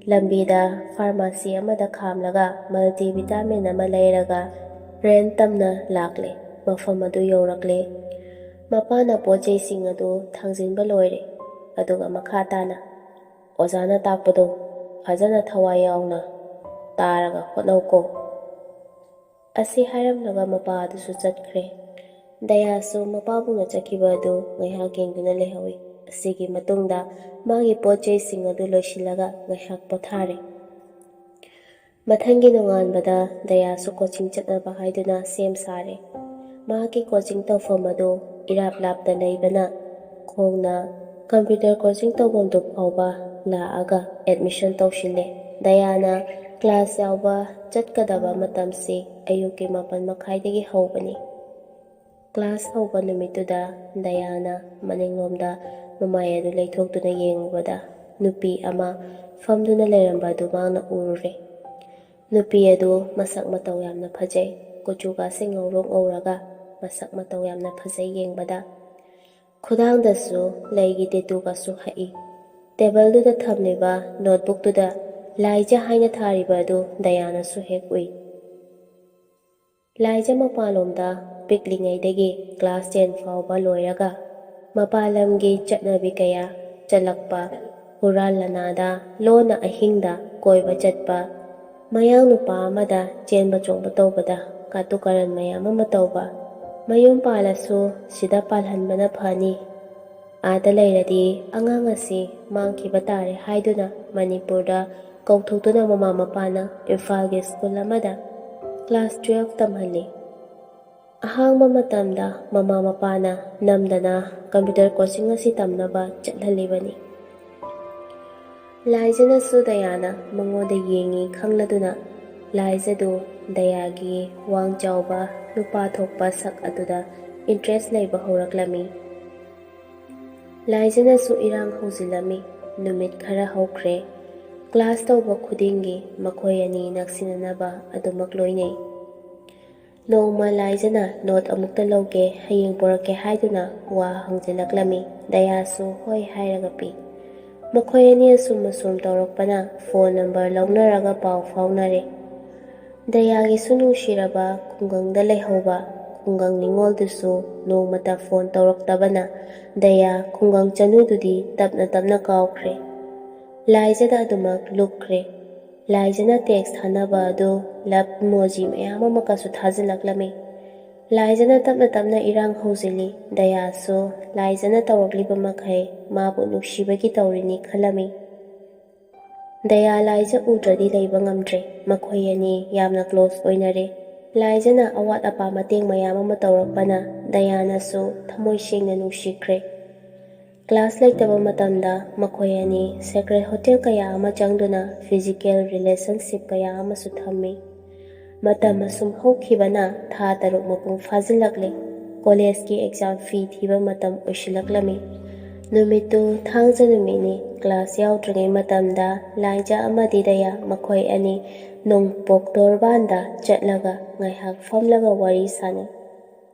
ꯂꯝꯕꯤꯗ ꯐꯥꯔꯃꯥꯁꯤ ꯑꯃꯗ ꯈꯥꯝꯂꯒ ꯃꯜꯇꯤꯚꯤꯇꯥꯃꯤꯟ ꯑꯃ ꯂꯩꯔꯒ ꯔꯦꯟ ꯇꯝꯅ ꯂꯥꯛꯂꯦ꯫ ꯃꯐꯝ ꯑꯗꯨ ꯌꯧꯔꯛꯂꯦ꯫ ꯃꯄꯥꯅ ꯄꯣꯠ ꯆꯩꯁꯤꯡ ꯑꯗꯨ ꯊꯥꯡꯖꯤꯟꯕ ꯂꯣꯏꯔꯦ꯫ ꯑꯗꯨꯒ ꯃꯈꯥ ꯇꯥꯅ, ꯑꯣꯖꯥꯅ ꯇꯥꯛꯄꯗꯣ ꯐꯖꯅ ꯊꯋꯥꯏ ꯌꯥꯎꯅ ꯇꯥꯔꯒ ꯍꯣꯠꯅꯧꯀꯣ꯫ ꯑꯁꯤ ꯍꯥꯏꯔꯝꯂꯒ ꯃꯄꯥ ꯑꯗꯨꯁꯨ ꯆꯠꯈ꯭ꯔꯦ꯫ ꯗꯌꯥꯁꯨ ꯃꯄꯥꯕꯨꯡꯅ ꯆꯠꯈꯤꯕ ꯑꯗꯨ ꯉꯥꯏꯍꯥꯛ ꯌꯦꯡꯗꯨꯅ ꯂꯩꯍꯧꯏ꯫ ꯑꯁꯤꯒꯤ ꯃꯇꯨꯡꯗ ꯃꯥꯒꯤ ꯄꯣꯠ ꯆꯩꯁꯤꯡ ꯑꯗꯨ ꯂꯣꯏꯁꯤꯜꯂꯒ ꯉꯥꯏꯍꯥꯛ ꯄꯣꯊꯥꯔꯦ꯫ ꯃꯊꯪꯒꯤ ꯅꯣꯡꯉꯥꯟꯕꯗ ꯗꯌꯥꯁꯨ ꯀꯣꯆꯤꯡ ꯆꯠꯅꯕ ꯍꯥꯏꯗꯨꯅ ꯁꯦꯝ ꯁꯥꯔꯦ꯫ ꯃꯥꯒꯤ ꯀꯣꯆꯤꯡ ꯇꯧꯐꯝ ꯑꯗꯨ ꯏꯔꯥꯞ ꯂꯥꯞꯅ ꯂꯩꯕꯅ ꯈꯣꯡꯅ ꯀꯝꯄ꯭ꯌꯨꯇꯔ ꯀꯣꯆꯤꯡ ꯇꯧꯐꯝꯗꯨ ꯐꯥꯎꯕ ꯂꯥꯛꯑꯒ ꯑꯦꯗꯃꯤꯁꯟ ꯇꯧꯁꯤꯜꯂꯦ꯫ ꯗꯌꯥꯅ ꯀ꯭ꯂꯥꯁ ꯌꯥꯎꯕ ꯆꯠꯀꯗꯕ ꯃꯇꯝꯁꯤ ꯑꯌꯨꯛꯀꯤ 7:30ꯗꯒꯤ ꯍꯧꯕꯅꯤ꯫ ꯀ꯭ꯂꯥꯁ ꯍꯧꯕ ꯅꯨꯃꯤꯠꯇꯨꯗ ꯗꯌꯥꯅ ꯃꯅꯤꯡꯂꯣꯝꯗ ꯃꯃꯥꯏ ꯑꯗꯨ ꯂꯩꯊꯣꯛꯇꯨꯅ ꯌꯦꯡꯉꯨꯕꯗ ꯅꯨꯄꯤ ꯑꯃ ꯐꯝꯗꯨꯅ ꯂꯩꯔꯝꯕ ꯑꯗꯨ ꯃꯥꯅ ꯎꯔꯨꯔꯦ꯫ ꯅꯨꯄꯤ ꯑꯗꯨ ꯃꯁꯛ ꯃꯇꯧ ꯌꯥꯝꯅ ꯐꯖꯩ꯫ ꯀꯨꯆꯨꯒꯥꯁꯦ ꯉꯧꯔꯣꯛ ꯉꯧꯔꯒ ꯃꯁꯛ ꯃꯇꯧ ꯌꯥꯝꯅ ꯐꯖꯩ ꯌꯦꯡꯕꯗ꯫ ꯈꯨꯗꯥꯡꯗꯁꯨ ꯂꯩꯒꯤ ꯇꯦꯇꯨꯒꯁꯨ ꯍꯛꯏ꯫ ꯇꯦꯕꯜꯗꯨꯗ ꯊꯝꯂꯤꯕ ꯅꯣꯠꯕꯨꯛꯇꯨꯗ ꯂꯥꯏꯖ ꯍꯥꯏꯅ ꯊꯥꯔꯤꯕ ꯑꯗꯨ ꯗꯌꯥꯅꯁꯨ ꯍꯦꯛ ꯎꯏ꯫ ꯂꯥꯏꯖ ꯃꯄꯥꯟꯂꯣꯝꯗ ꯄꯤꯛꯂꯤꯉꯩꯗꯒꯤ ꯀ꯭ꯂꯥꯁ 10 ꯐꯥꯎꯕ ꯂꯣꯏꯔꯒ ꯃꯄꯥꯟ ꯂꯝꯒꯤ ꯆꯠꯅꯕꯤ ꯀꯌꯥ, ꯆꯠꯂꯛꯄ, ꯍꯨꯔꯥꯟ ꯂꯅꯥꯗ ꯂꯣꯟꯅ ꯑꯍꯤꯡꯗ ꯀꯣꯏꯕ ꯆꯠꯄ, ꯃꯌꯥꯡ ꯅꯨꯄꯥ ꯑꯃꯗ ꯆꯦꯟꯕ ꯆꯣꯡꯕ ꯇꯧꯕꯗ ꯀꯥꯇꯨ ꯀꯥꯔꯟ ꯃꯌꯥꯝ ꯑꯃ ꯇꯧꯕ, ꯃꯌꯨꯝ ꯄꯥꯜꯂꯁꯨ ꯁꯤꯗ ꯄꯥꯜꯍꯟꯕꯅ ꯐꯅꯤ, ꯑꯥꯗ ꯂꯩꯔꯗꯤ ꯑꯉꯥꯡ ꯑꯁꯤ ꯃꯥꯡꯈꯤꯕ ꯇꯥꯔꯦ ꯍꯥꯏꯗꯨꯅ ꯃꯅꯤꯄꯨꯔꯗ ꯀꯧꯊꯣꯛꯇꯨꯅ ꯃꯃꯥ ꯃꯄꯥꯅ ꯏꯝꯐꯥꯜꯒꯤ ꯁ꯭ꯀꯨꯜ ꯑꯃꯗ ꯀ꯭ꯂꯥꯁ 12 ꯇꯝꯍꯜꯂꯤ꯫ ꯑꯍꯥꯡꯕ ꯃꯇꯝꯗ ꯃꯃꯥ ꯃꯄꯥꯅ ꯅꯝꯗꯅ ꯀꯝꯄ꯭ꯌꯨꯇꯔ ꯀꯣꯆꯤꯡ ꯑꯁꯤ ꯇꯝꯅꯕ ꯆꯠꯍꯜꯂꯤꯕꯅꯤ꯫ ꯂꯥꯏꯖꯅꯁꯨ ꯗꯌꯥꯅ ꯃꯉꯣꯟꯗ ꯌꯦꯡꯉꯤ ꯈꯪꯂꯗꯨꯅ ꯂꯥꯏꯖꯗꯨ ꯗꯌꯥꯒꯤ ꯋꯥꯡ ꯆꯥꯎꯕ ꯅꯨꯄꯥ ꯊꯣꯛꯄ ꯁꯛ ꯑꯗꯨꯗ ꯏꯟꯇꯔꯦꯁ ꯂꯩꯕ ꯍꯧꯔꯛꯂꯝꯃꯤ꯫ ꯂꯥꯏꯖꯅꯁꯨ ꯏꯔꯥꯡ ꯍꯧꯖꯤꯜꯂꯝꯃꯤ꯫ ꯅꯨꯃꯤꯠ ꯈꯔ ꯍꯧꯈ꯭ꯔꯦ꯫ ꯀ꯭ꯂꯥꯁ ꯇꯧꯕ ꯈꯨꯗꯤꯡꯒꯤ ꯃꯈꯣꯏ ꯑꯅꯤ ꯅꯛꯁꯤꯟꯅꯅꯕ ꯑꯗꯨꯃꯛ ꯂꯣꯏꯅꯩ꯫ ꯅꯣꯡꯃ ꯂꯥꯏꯖꯅ ꯅꯣꯠ ꯑꯃꯨꯛꯇ ꯂꯧꯒꯦ ꯍꯌꯦꯡ ꯄꯨꯔꯛꯀꯦ ꯍꯥꯏꯗꯨꯅ ꯋꯥ ꯍꯪꯖꯤꯜꯂꯛꯂꯝꯃꯤ꯫ ꯗꯌꯥꯁꯨ ꯍꯣꯏ ꯍꯥꯏꯔꯒ ꯄꯤ꯫ ꯃꯈꯣꯏ ꯑꯅꯤ ꯑꯁꯨꯝ ꯑꯁꯨꯝ ꯇꯧꯔꯛꯄꯅ ꯐꯣꯟ ꯅꯝꯕꯔ ꯂꯧꯅꯔꯒ ꯄꯥꯎ ꯐꯥꯎꯅꯔꯦ꯫ ꯗꯌꯥꯒꯤꯁꯨ ꯅꯨꯡꯁꯤꯔꯕ ꯈꯨꯡꯒꯪꯗ ꯂꯩꯍꯧꯕ ꯈꯨꯡꯒꯪ ꯅꯤꯉꯣꯜꯗꯨꯁꯨ ꯅꯣꯡꯃꯇ ꯐꯣꯟ ꯇꯧꯔꯛꯇꯕꯅ ꯗꯌꯥ ꯈꯨꯡꯒꯪ ꯆꯅꯨꯗꯨꯗꯤ ꯇꯞꯅ ꯇꯞꯅ ꯀꯥꯎꯈ꯭ꯔꯦ꯫ ꯂꯥꯏꯖꯗ ꯑꯗꯨꯃꯛ ꯂꯨꯞꯈ꯭ꯔꯦ꯫ ꯂꯥꯏꯖꯅ ꯇꯦꯛꯁ ꯊꯥꯅꯕ ꯑꯗꯨ ꯂꯚ ꯏꯃꯣꯖꯤ ꯃꯌꯥꯝ ꯑꯃꯀꯁꯨ ꯊꯥꯖꯤꯜꯂꯛꯂꯝꯃꯤ꯫ ꯂꯥꯏꯖꯅ ꯇꯞꯅ ꯇꯞꯅ ꯏꯔꯥꯡ ꯍꯧꯖꯤꯜꯂꯤ꯫ ꯗꯌꯥꯁꯨ ꯂꯥꯏꯖꯅ ꯇꯧꯔꯛꯂꯤꯕ ꯃꯈꯩ ꯃꯥꯕꯨ ꯅꯨꯡꯁꯤꯕꯒꯤ ꯇꯧꯔꯤꯅꯤ ꯈꯜꯂꯝꯃꯤ꯫ ꯗꯌꯥ ꯂꯥꯏꯖ ꯎꯗ꯭ꯔꯗꯤ ꯂꯩꯕ ꯉꯝꯗ꯭ꯔꯦ꯫ ꯃꯈꯣꯏ ꯑꯅꯤ ꯌꯥꯝꯅ ꯀ꯭ꯂꯣꯁ ꯑꯣꯏꯅꯔꯦ꯫ ꯂꯥꯏꯖꯅ ꯑꯋꯥꯠ ꯑꯄꯥ ꯃꯇꯦꯡ ꯃꯌꯥꯝ ꯑꯃ ꯇꯧꯔꯛꯄꯅ ꯗꯌꯥꯅꯁꯨ ꯊꯃꯣꯏ ꯁꯦꯡꯅ ꯅꯨꯡꯁꯤꯈ꯭ꯔꯦ꯫ ꯀ꯭ꯂꯥꯁ ꯂꯩꯇꯕ ꯃꯇꯝꯗ ꯃꯈꯣꯏ ꯑꯅꯤ ꯁꯦꯀ꯭ꯔꯦꯠ ꯍꯣꯇꯦꯜ ꯀꯌꯥ ꯑꯃ ꯆꯪꯗꯨꯅ ꯐꯤꯖꯤꯀꯦꯜ ꯔꯤꯂꯦꯁꯟꯁꯤꯞ ꯀꯌꯥ ꯑꯃꯁꯨ ꯊꯝꯃꯤ꯫ ꯃꯇꯝ ꯑꯁꯨꯝ ꯍꯧꯈꯤꯕꯅ ꯊꯥ 3 ꯃꯄꯨꯡ ꯐꯥꯖꯤꯜꯂꯛꯂꯦ꯫ ꯀꯣꯂꯦꯖꯀꯤ ꯑꯦꯛꯖꯥꯝ ꯐꯤ ꯊꯤꯕ ꯃꯇꯝ ꯑꯣꯏꯁꯤꯜꯂꯛꯂꯝꯃꯤ꯫ ꯅꯨꯃꯤꯠꯇꯨ ꯊꯥꯡꯖ ꯅꯨꯃꯤꯠꯅꯤ꯫ ꯀ꯭ꯂꯥꯁ ꯌꯥꯎꯗ꯭ꯔꯤꯉꯩ ꯃꯇꯝꯗ ꯂꯥꯏꯖ ꯑꯃꯗꯤ ꯗꯌꯥ ꯃꯈꯣꯏ ꯑꯅꯤ ꯅꯣꯡꯄꯣꯛ ꯇꯣꯔꯕꯥꯟꯗ ꯆꯠꯂꯒ ꯉꯥꯏꯍꯥꯛ ꯐꯝꯂꯒ ꯋꯥꯔꯤ ꯁꯥꯅꯩ꯫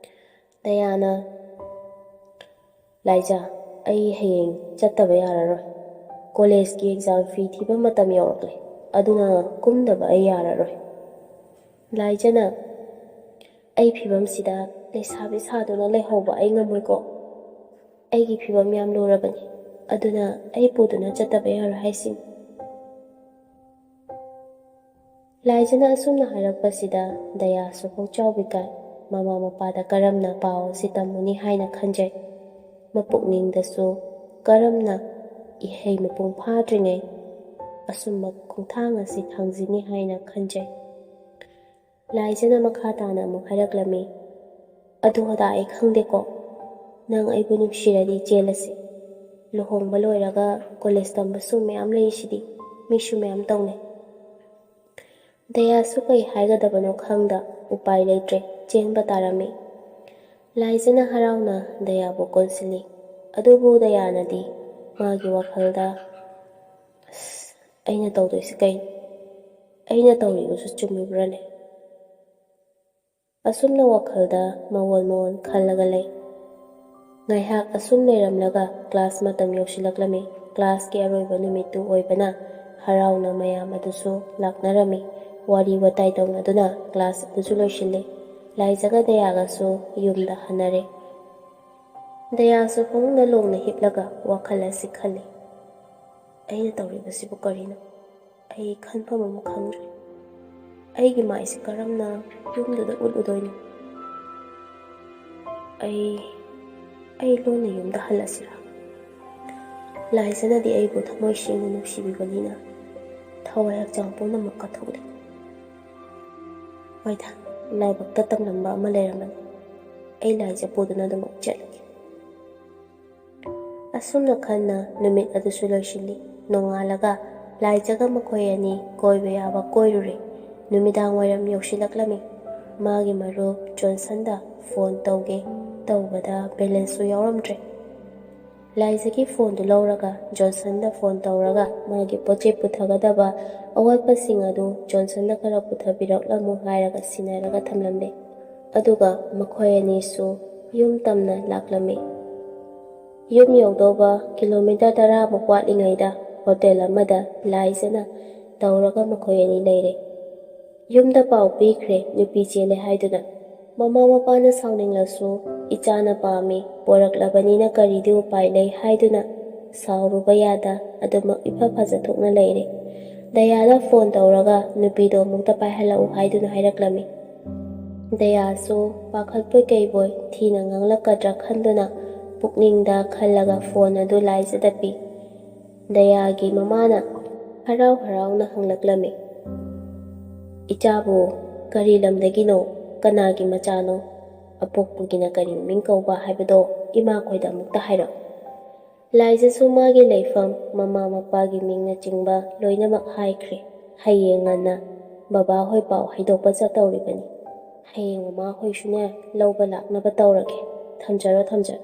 ꯗꯌꯥꯅ ꯂꯥꯏꯖ, ꯑꯩ ꯍꯌꯦꯡ ꯆꯠꯇꯕ ꯌꯥꯔꯔꯣꯏ꯫ ꯀꯣꯂꯦꯖꯀꯤ ꯑꯦꯛꯖꯥꯝ ꯐꯤ ꯊꯤꯕ ꯃꯇꯝ ꯌꯧꯔꯛꯂꯦ, ꯑꯗꯨꯅ ꯀꯨꯝꯗꯕ ꯑꯩ ꯌꯥꯔꯔꯣꯏ꯫ ꯂꯥꯏꯖꯅ ꯑꯩ ꯐꯤꯕꯝꯁꯤꯗ ꯂꯩꯁꯥꯕꯤ ꯁꯥꯗꯨꯅ ꯂꯩꯍꯧꯕ ꯑꯩ ꯉꯝꯃꯣꯏꯀꯣ꯫ ꯑꯩꯒꯤ ꯐꯤꯕꯝ ꯌꯥꯝ ꯂꯨꯔꯕꯅꯤ, ꯑꯗꯨꯅ ꯑꯩ ꯄꯨꯗꯨꯅ ꯆꯠꯇꯕ ꯌꯥꯔꯣꯏ ꯍꯥꯏꯁꯤꯅꯤ꯫ ꯂꯥꯏꯖꯅ ꯑꯁꯨꯝꯅ ꯍꯥꯏꯔꯛꯄꯁꯤꯗ ꯗꯌꯥꯁꯨ ꯄꯨꯡꯆꯥꯎꯕꯤ ꯀꯥꯏ꯫ ꯃꯃꯥ ꯃꯄꯥꯗ ꯀꯔꯝꯅ ꯄꯥꯎ ꯑꯁꯤ ꯇꯝꯃꯨꯅꯤ ꯍꯥꯏꯅ ꯈꯟꯖꯩ꯫ ꯃꯄꯨꯛꯅꯤꯡꯗꯁꯨ ꯀꯔꯝꯅ ꯏꯍꯩ ꯃꯄꯨꯡ ꯐꯥꯗ꯭ꯔꯤꯉꯩ ꯑꯁꯨꯝꯕ ꯈꯣꯡꯊꯥꯡ ꯑꯁꯤ ꯊꯥꯡꯖꯤꯅꯤ ꯍꯥꯏꯅ ꯈꯟꯖꯩ꯫ ꯂꯥꯏꯖꯅ ꯃꯈꯥ ꯇꯥꯅ ꯑꯃꯨꯛ ꯍꯥꯏꯔꯛꯂꯝꯃꯤ꯫ ꯑꯗꯨ ꯑꯗꯥ ꯑꯩ ꯈꯪꯗꯦꯀꯣ꯫ ꯅꯪ ꯑꯩꯕꯨ ꯅꯨꯡꯁꯤꯔꯗꯤ ꯆꯦꯜꯂꯁꯤ꯫ ꯂꯨꯍꯣꯡꯕ ꯂꯣꯏꯔꯒ ꯀꯣꯂꯦꯖ ꯇꯝꯕꯁꯨ ꯃꯌꯥꯝ ꯂꯩꯔꯤꯁꯤꯗꯤ, ꯃꯤꯁꯨ ꯃꯌꯥꯝ ꯇꯧꯅꯩ꯫ ꯗꯌꯥꯁꯨ ꯀꯩ ꯍꯥꯏꯒꯗꯕꯅꯣ ꯈꯪꯗ ꯎꯄꯥꯏ ꯂꯩꯇ꯭ꯔꯦ, ꯆꯦꯟꯕ ꯇꯥꯔꯝꯃꯤ꯫ ꯂꯥꯏꯖꯅ ꯍꯔꯥꯎꯅ ꯗꯌꯥꯕꯨ ꯀꯣꯟꯁꯤꯜꯂꯤ꯫ ꯑꯗꯨꯕꯨ ꯗꯌꯥꯅꯗꯤ ꯃꯥꯒꯤ ꯋꯥꯈꯜꯗ ꯑꯩꯅ ꯇꯧꯗꯣꯏꯁꯤ ꯀꯩꯅꯣ? ꯑꯩꯅ ꯇꯧꯔꯤꯕꯁꯨ ꯆꯨꯝꯃꯤꯕ꯭ꯔꯅꯦ? ꯑꯁꯨꯝꯅ ꯋꯥꯈꯜꯗ ꯃꯑꯣꯟ ꯃꯑꯣꯟ ꯈꯜꯂꯒ ꯂꯩ꯫ ꯉꯥꯏꯍꯥꯛ ꯑꯁꯨꯝ ꯂꯩꯔꯝꯂꯒ ꯀ꯭ꯂꯥꯁ ꯃꯇꯝ ꯌꯧꯁꯤꯜꯂꯛꯂꯝꯃꯤ꯫ ꯀ꯭ꯂꯥꯁꯀꯤ ꯑꯔꯣꯏꯕ ꯅꯨꯃꯤꯠꯇꯨ ꯑꯣꯏꯕꯅ ꯍꯔꯥꯎꯅ ꯃꯌꯥꯝ ꯑꯗꯨꯁꯨ ꯂꯥꯛꯅꯔꯝꯃꯤ꯫ ꯋꯥꯔꯤ ꯋꯥꯇꯥꯏ ꯇꯧꯅꯗꯨꯅ ꯀ꯭ꯂꯥꯁ ꯑꯗꯨꯁꯨ ꯂꯣꯏꯁꯤꯜꯂꯤ꯫ ꯂꯥꯏꯖꯒ ꯗꯌꯥꯒꯁꯨ ꯌꯨꯝꯗ ꯍꯟꯅꯔꯦ꯫ ꯗꯌꯥꯁꯨ ꯐꯃꯨꯡꯗ ꯂꯣꯡꯅ ꯍꯤꯞꯂꯒ ꯋꯥꯈꯜ ꯑꯁꯤ ꯈꯜꯂꯤ꯫ ꯑꯩꯅ ꯇꯧꯔꯤꯕꯁꯤꯕꯨ ꯀꯔꯤꯅꯣ? ꯑꯩ ꯈꯟꯐꯝ ꯑꯃ ꯈꯪꯗ꯭ꯔꯦ꯫ ꯑꯩꯒꯤ ꯃꯥꯏꯁꯤ ꯀꯔꯝꯅ ꯌꯨꯝꯗꯨꯗ ꯎꯠꯂꯨꯗꯣꯏꯅꯣ? ꯑꯩ ꯂꯣꯟꯅ ꯌꯨꯝꯗ ꯍꯜꯂꯁꯤꯔꯥ? ꯂꯥꯏꯖꯅꯗꯤ ꯑꯩꯕꯨ ꯊꯃꯣꯏ ꯁꯦꯡꯅ ꯅꯨꯡꯁꯤꯕꯤꯕꯅꯤꯅ ꯊꯋꯥꯏ ꯍꯛꯆꯥꯡ ꯄꯨꯝꯅꯃꯛ ꯀꯠꯊꯣꯛꯂꯤ꯫ ꯍꯣꯏꯗ, ꯂꯥꯏꯕꯛꯇ ꯇꯝꯂꯝꯕ ꯑꯃ ꯂꯩꯔꯝꯃꯅꯤ꯫ ꯑꯩ ꯂꯥꯏꯖ ꯄꯨꯗꯨꯅ ꯑꯗꯨꯃꯛ ꯆꯠꯂꯒꯦ꯫ ꯑꯁꯨꯝꯅ ꯈꯟꯅ ꯅꯨꯃꯤꯠ ꯑꯗꯨꯁꯨ ꯂꯣꯏꯁꯤꯜꯂꯤ꯫ ꯅꯣꯡꯉꯥꯜꯂꯒ ꯂꯥꯏꯖꯒ ꯃꯈꯣꯏ ꯑꯅꯤ ꯀꯣꯏꯕ ꯌꯥꯕ ꯀꯣꯏꯔꯨꯔꯦ꯫ ꯅꯨꯃꯤꯗꯥꯡ ꯋꯥꯏꯔꯝ ꯌꯧꯁꯤꯜꯂꯛꯂꯝꯃꯤ꯫ ꯃꯥꯒꯤ ꯃꯔꯨꯞ ꯖꯣꯟꯁꯟꯗ ꯐꯣꯟ ꯇꯧꯒꯦ ꯇꯧꯕꯗ ꯕꯦꯂꯦꯟꯁꯁꯨ ꯌꯥꯎꯔꯝꯗ꯭ꯔꯦ꯫ ꯂꯥꯏꯖꯒꯤ ꯐꯣꯟꯗꯨ ꯂꯧꯔꯒ ꯖꯣꯟꯁꯟꯗ ꯐꯣꯟ ꯇꯧꯔꯒ ꯃꯥꯒꯤ ꯄꯣꯠꯆꯩ ꯄꯨꯊꯒꯗꯕ ꯑꯋꯥꯠꯄꯁꯤꯡ ꯑꯗꯨ ꯖꯣꯟꯁꯟꯗ ꯈꯔ ꯄꯨꯊꯕꯤꯔꯛꯂꯝꯃꯨ ꯍꯥꯏꯔꯒ ꯁꯤꯟꯅꯔꯒ ꯊꯝꯂꯝꯂꯦ꯫ ꯑꯗꯨꯒ ꯃꯈꯣꯏ ꯑꯅꯤꯁꯨ ꯌꯨꯝ ꯇꯝꯅ ꯂꯥꯛꯂꯝꯃꯤ꯫ ꯌꯨꯝ ꯌꯧꯗꯧꯕ ꯀꯤꯂꯣꯃꯤꯇꯔ 10ꯃꯨꯛ ꯋꯥꯠꯂꯤꯉꯩꯗ ꯍꯣꯇꯦꯜ ꯑꯃꯗ ꯂꯥꯏꯖꯅ ꯇꯧꯔꯒ ꯃꯈꯣꯏ ꯑꯅꯤ ꯂꯩꯔꯦ꯫ ꯌꯨꯝꯗ ꯄꯥꯎ ꯄꯤꯈ꯭ꯔꯦ ꯅꯨꯄꯤ ꯆꯦꯜꯂꯦ ꯍꯥꯏꯗꯨꯅ꯫ ꯃꯃꯥ ꯃꯄꯥꯅ ꯁꯥꯎꯅꯤꯡꯂꯁꯨ ꯏꯆꯥꯅ ꯄꯥꯝꯃꯤ, ꯄꯣꯔꯛꯂꯕꯅꯤꯅ ꯀꯔꯤꯗꯤ ꯎꯄꯥꯏ ꯂꯩ ꯍꯥꯏꯗꯨꯅ ꯁꯥꯎꯔꯨꯕ ꯌꯥꯗ ꯑꯗꯨꯃꯛ ꯏꯐ ꯐꯖꯊꯣꯛꯅ ꯂꯩꯔꯦ꯫ ꯗꯌꯥꯗ ꯐꯣꯟ ꯇꯧꯔꯒ ꯅꯨꯄꯤꯗꯣ ꯑꯃꯨꯛꯇ ꯄꯥꯏꯍꯜꯂꯛꯎ ꯍꯥꯏꯗꯨꯅ ꯍꯥꯏꯔꯛꯂꯝꯃꯤ꯫ ꯗꯌꯥꯁꯨ ꯄꯥꯈꯠꯄꯣꯏ ꯀꯩꯕꯣꯏ ꯊꯤꯅ ꯉꯥꯡꯂꯛꯀꯗ꯭ꯔꯥ ꯈꯟꯗꯨꯅ ꯄꯨꯛꯅꯤꯡꯗ ꯈꯜꯂꯒ ꯐꯣꯟ ꯑꯗꯨ ꯂꯥꯏꯖꯗ ꯄꯤ꯫ ꯗꯌꯥꯒꯤ ꯃꯃꯥꯅ ꯍꯔꯥꯎ ꯍꯔꯥꯎꯅ ꯍꯪꯂꯛꯂꯝꯃꯤ, "ꯏꯆꯥꯕꯨ ꯀꯔꯤ ꯂꯝꯗꯒꯤꯅꯣ? ꯀꯅꯥꯒꯤ ꯃꯆꯥꯅꯣ? ꯑꯄꯣꯛꯄꯒꯤꯅ ꯀꯔꯤ ꯃꯃꯤꯡ ꯀꯧꯕ ꯍꯥꯏꯕꯗꯣ ꯏꯃꯥꯈꯣꯏꯗ ꯑꯃꯨꯛꯇ ꯍꯥꯏꯔꯛꯎ"꯫ ꯂꯥꯏꯖꯁꯨ ꯃꯥꯒꯤ ꯂꯩꯐꯝ, ꯃꯃꯥ ꯃꯄꯥꯒꯤ ꯃꯤꯡꯅꯆꯤꯡꯕ ꯂꯣꯏꯅꯃꯛ ꯍꯥꯏꯈ꯭ꯔꯦ꯫ ꯍꯌꯦꯡ ꯉꯟꯅ ꯕꯕꯥꯍꯣꯏ ꯄꯥꯎ ꯍꯩꯗꯣꯛꯄ ꯆꯠꯇꯧꯔꯤꯕꯅꯤ꯫ ꯍꯌꯦꯡ ꯃꯃꯥꯍꯣꯏꯁꯨꯅꯦ ꯂꯧꯕ ꯂꯥꯛꯅꯕ ꯇꯧꯔꯒꯦ꯫ ꯊꯝꯖꯔꯣ ꯊꯝꯖꯔꯣ꯫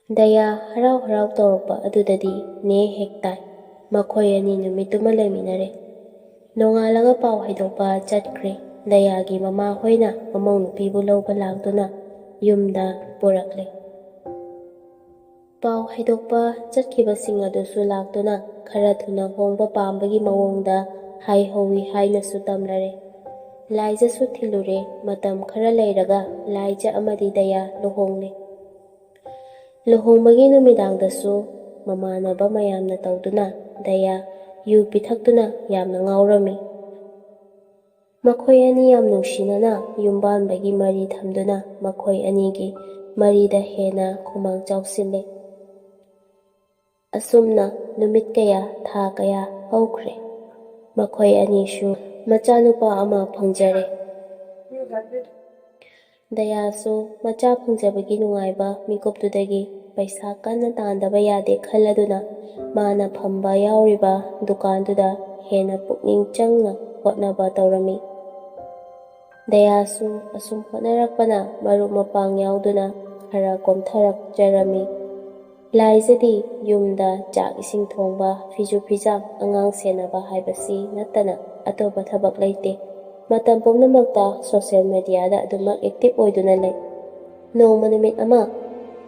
ꯗꯌꯥ ꯍꯔꯥꯎ ꯍꯔꯥꯎ ꯇꯧꯔꯛꯄ ꯑꯗꯨꯗꯗꯤ ꯅꯦ ꯍꯦꯛ ꯇꯥꯏ꯫ ꯃꯈꯣꯏ ꯑꯅꯤ ꯅꯨꯃꯤꯠꯇꯨꯃ ꯂꯩꯃꯤꯟꯅꯔꯦ꯫ ꯅꯣꯡꯉꯥꯜꯂꯒ ꯄꯥꯎ ꯍꯩꯗꯣꯛꯄ ꯆꯠꯈ꯭ꯔꯦ꯫ ꯗꯌꯥꯒꯤ ꯃꯃꯥꯍꯣꯏꯅ ꯃꯃꯧ ꯅꯨꯄꯤꯕꯨ ꯂꯧꯕ ꯂꯥꯛꯇꯨꯅ ꯌꯨꯝꯗ ꯄꯨꯔꯛꯂꯦ꯫ ꯄꯥꯎ ꯍꯩꯗꯣꯛꯄ ꯆꯠꯈꯤꯕꯁꯤꯡ ꯑꯗꯨꯁꯨ ꯂꯥꯛꯇꯨꯅ ꯈꯔ ꯊꯨꯅ ꯍꯣꯡꯕ ꯄꯥꯝꯕꯒꯤ ꯃꯑꯣꯡꯗ ꯍꯥꯏꯍꯧꯋꯤ ꯍꯥꯏꯅꯁꯨ ꯇꯝꯂꯔꯦ꯫ ꯂꯥꯏꯖꯁꯨ ꯊꯤꯜꯂꯨꯔꯦ꯫ ꯃꯇꯝ ꯈꯔ ꯂꯩꯔꯒ ꯂꯥꯏꯖ ꯑꯃꯗꯤ ꯗꯌꯥ ꯂꯨꯍꯣꯡꯂꯦ꯫ ꯂꯨꯍꯣꯡꯕꯒꯤ ꯅꯨꯃꯤꯗꯥꯡꯗꯁꯨ ꯃꯃꯥꯟꯅꯕ ꯃꯌꯥꯝꯅ ꯇꯧꯗꯨꯅ ꯗꯌꯥ ꯌꯨ ꯄꯤꯊꯛꯇꯨꯅ ꯌꯥꯝꯅ ꯉꯥꯎꯔꯝꯃꯤ꯫ ꯃꯈꯣꯏ ꯑꯅꯤ ꯌꯥꯝ ꯅꯨꯡꯁꯤꯅꯅ ꯌꯨꯝꯕꯥꯟꯕꯒꯤ ꯃꯔꯤ ꯊꯝꯗꯨꯅ ꯃꯈꯣꯏ ꯑꯅꯤꯒꯤ ꯃꯔꯤꯗ ꯍꯦꯟꯅ ꯈꯨꯃꯥꯡ ꯆꯥꯎꯁꯤꯜꯂꯦ꯫ ꯑꯁꯨꯝꯅ ꯅꯨꯃꯤꯠ ꯀꯌꯥ, ꯊꯥ ꯀꯌꯥ ꯍꯧꯈ꯭ꯔꯦ꯫ ꯃꯈꯣꯏ ꯑꯅꯤꯁꯨ ꯃꯆꯥꯅꯨꯄꯥ ꯑꯃ ꯐꯪꯖꯔꯦ꯫ ꯗꯌꯥꯁꯨ ꯃꯆꯥ ꯐꯪꯖꯕꯒꯤ ꯅꯨꯡꯉꯥꯏꯕ ꯃꯤꯀꯨꯞꯇꯨꯗꯒꯤ ꯄꯩꯁꯥ ꯀꯟꯅ ꯇꯥꯟꯗꯕ ꯌꯥꯗꯦ ꯈꯜꯂꯗꯨꯅ ꯃꯥꯅ ꯐꯝꯕ ꯌꯥꯎꯔꯤꯕ ꯗꯨꯀꯥꯟꯗꯨꯗ ꯍꯦꯟꯅ ꯄꯨꯛꯅꯤꯡ ꯆꯪꯅ ꯍꯣꯠꯅꯕ ꯇꯧꯔꯝꯃꯤ꯫ ꯗꯌꯥꯁꯨ ꯑꯁꯨꯝ ꯍꯣꯠꯅꯔꯛꯄꯅ ꯃꯔꯨꯞ ꯃꯄꯥꯡ ꯌꯥꯎꯗꯨꯅ ꯈꯔ ꯀꯣꯝꯊꯔꯛꯆꯔꯝꯃꯤ꯫ ꯂꯥꯏꯖꯗꯤ ꯌꯨꯝꯗ ꯆꯥꯛ ꯏꯁꯤꯡ ꯊꯣꯡꯕ, ꯐꯤꯖꯨ ꯐꯤꯖꯥꯝ, ꯑꯉꯥꯡ ꯁꯦꯟꯅꯕ ꯍꯥꯏꯕꯁꯤ ꯅꯠꯇꯅ ꯑꯇꯣꯞꯄ ꯊꯕꯛ ꯂꯩꯇꯦ꯫ ꯃꯇꯝ ꯄꯨꯝꯅꯃꯛꯇ ꯁꯣꯁꯤꯌꯦꯜ ꯃꯤꯗꯤꯌꯥꯗ ꯑꯗꯨꯃꯛ ꯑꯦꯛꯇꯤꯚ ꯑꯣꯏꯗꯨꯅ ꯂꯩ꯫ ꯅꯣꯡꯃ ꯅꯨꯃꯤꯠ ꯑꯃ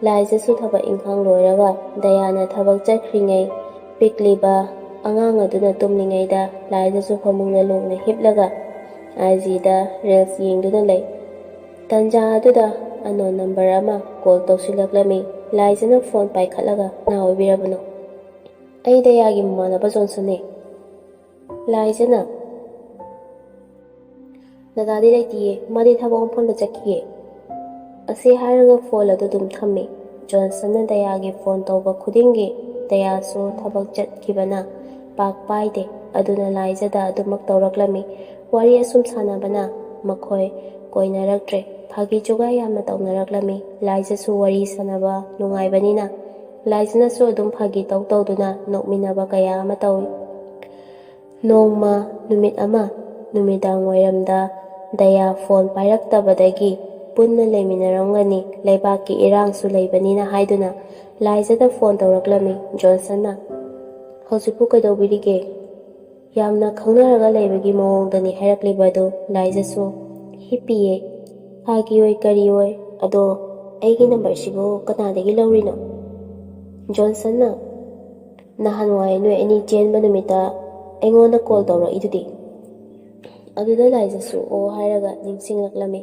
ꯂꯥꯏꯖꯁꯨ ꯊꯕꯛ ꯏꯪꯈꯥꯡ ꯂꯣꯏꯔꯒ ꯗꯌꯥꯅ ꯊꯕꯛ ꯆꯠꯈ꯭ꯔꯤꯉꯩ ꯄꯤꯛꯂꯤꯕ ꯑꯉꯥꯡ ꯑꯗꯨꯅ ꯇꯨꯝꯂꯤꯉꯩꯗ ꯂꯥꯏꯖꯁꯨ ꯐꯃꯨꯡꯗ ꯂꯣꯡꯅ ꯍꯤꯞꯂꯒ ꯑꯥꯏꯖꯤꯗ ꯔꯤꯜꯁ ꯌꯦꯡꯗꯨꯅ ꯂꯩ꯫ ꯇꯟꯖꯥ ꯑꯗꯨꯗ ꯑꯟꯅꯣꯟ ꯅꯝꯕꯔ ꯑꯃ ꯀꯣꯜ ꯇꯧꯁꯤꯜꯂꯛꯂꯝꯃꯤ꯫ ꯂꯥꯏꯖꯅ ꯐꯣꯟ ꯄꯥꯏꯈꯠꯂꯒ, "ꯀꯅꯥ ꯑꯣꯏꯕꯤꯔꯕꯅꯣ?" "ꯑꯩ ꯗꯌꯥꯒꯤ ꯃꯃꯥꯟꯅꯕ ꯖꯣꯟꯁꯟꯅꯦ꯫" ꯂꯥꯏꯖꯅ, "ꯗꯗꯥꯗꯤ ꯂꯩꯇꯤꯌꯦ, ꯃꯥꯗꯤ ꯊꯕꯛ ꯃꯐꯝꯗ ꯆꯠꯈꯤꯌꯦ꯫" ꯑꯁꯤ ꯍꯥꯏꯔꯒ ꯐꯣꯟ ꯑꯗꯨ ꯑꯗꯨꯝ ꯊꯝꯃꯤ꯫ ꯖꯣꯟꯁꯟꯅ ꯗꯌꯥꯒꯤ ꯐꯣꯟ ꯇꯧꯕ ꯈꯨꯗꯤꯡꯒꯤ ꯗꯌꯥꯁꯨ ꯊꯕꯛ ꯆꯠꯈꯤꯕꯅ ꯄꯥꯛ ꯄꯥꯏꯗꯦ꯫ ꯑꯗꯨꯅ ꯂꯥꯏꯖꯗ ꯑꯗꯨꯃꯛ ꯇꯧꯔꯛꯂꯝꯃꯤ꯫ ꯋꯥꯔꯤ ꯑꯁꯨꯝ ꯁꯥꯟꯅꯕꯅ ꯃꯈꯣꯏ ꯀꯣꯏꯅꯔꯛꯇ꯭ꯔꯦ꯫ ꯐꯥꯒꯤ ꯖꯨꯒꯥꯏ ꯌꯥꯝꯅ ꯇꯧꯅꯔꯛꯂꯝꯃꯤ꯫ ꯂꯥꯏꯖꯁꯨ ꯋꯥꯔꯤ ꯁꯥꯟꯅꯕ ꯅꯨꯡꯉꯥꯏꯕꯅꯤꯅ ꯂꯥꯏꯖꯅꯁꯨ ꯑꯗꯨꯝ ꯐꯥꯒꯤ ꯇꯧꯗꯨꯅ ꯅꯣꯛꯃꯤꯟꯅꯕ ꯀꯌꯥ ꯑꯃ ꯇꯧꯏ꯫ ꯅꯣꯡꯃ ꯅꯨꯃꯤꯠ ꯑꯃ ꯅꯨꯃꯤꯗꯥꯡ ꯋꯥꯏꯔꯝꯗ ꯗꯌꯥ ꯐꯣꯟ ꯄꯥꯏꯔꯛꯇꯕꯗꯒꯤ ꯄꯨꯟꯅ ꯂꯩꯃꯤꯟꯅꯔꯝꯒꯅꯤ, ꯂꯩꯕꯥꯛꯀꯤ ꯏꯔꯥꯡꯁꯨ ꯂꯩꯕꯅꯤꯅ ꯍꯥꯏꯗꯨꯅ ꯂꯥꯏꯖꯗ ꯐꯣꯟ ꯇꯧꯔꯛꯂꯝꯃꯤ꯫ ꯖꯣꯟꯁꯟꯅ, "ꯍꯧꯖꯤꯛꯄꯨ ꯀꯩꯗꯧꯕꯤꯔꯤꯒꯦ?" ꯌꯥꯝꯅ ꯈꯪꯅꯔꯒ ꯂꯩꯕꯒꯤ ꯃꯑꯣꯡꯗꯅꯤ ꯍꯥꯏꯔꯛꯂꯤꯕꯗꯨ꯫ ꯂꯥꯏꯖꯁꯨ, "ꯍꯤꯞꯄꯤꯌꯦ, ꯐꯥꯒꯤ ꯀꯔꯤ ꯑꯣꯏ, ꯑꯗꯣ ꯑꯩꯒꯤ ꯅꯝꯕꯔꯁꯤꯕꯨ ꯀꯅꯥꯗꯒꯤ ꯂꯧꯔꯤꯅꯣ?" ꯖꯣꯟꯁꯟꯅ, "ꯅꯍꯥꯟꯋꯥꯏ ꯅꯣꯏ ꯑꯅꯤ ꯆꯦꯟꯕ ꯅꯨꯃꯤꯠꯇ ꯑꯩꯉꯣꯟꯗ ꯀꯣꯜ ꯇꯧꯔꯛꯏꯗꯨꯗꯤ." ꯑꯗꯨꯗ ꯂꯥꯏꯖꯁꯨ ꯑꯣ ꯍꯥꯏꯔꯒ ꯅꯤꯡꯁꯤꯡꯂꯛꯂꯝꯃꯤ꯫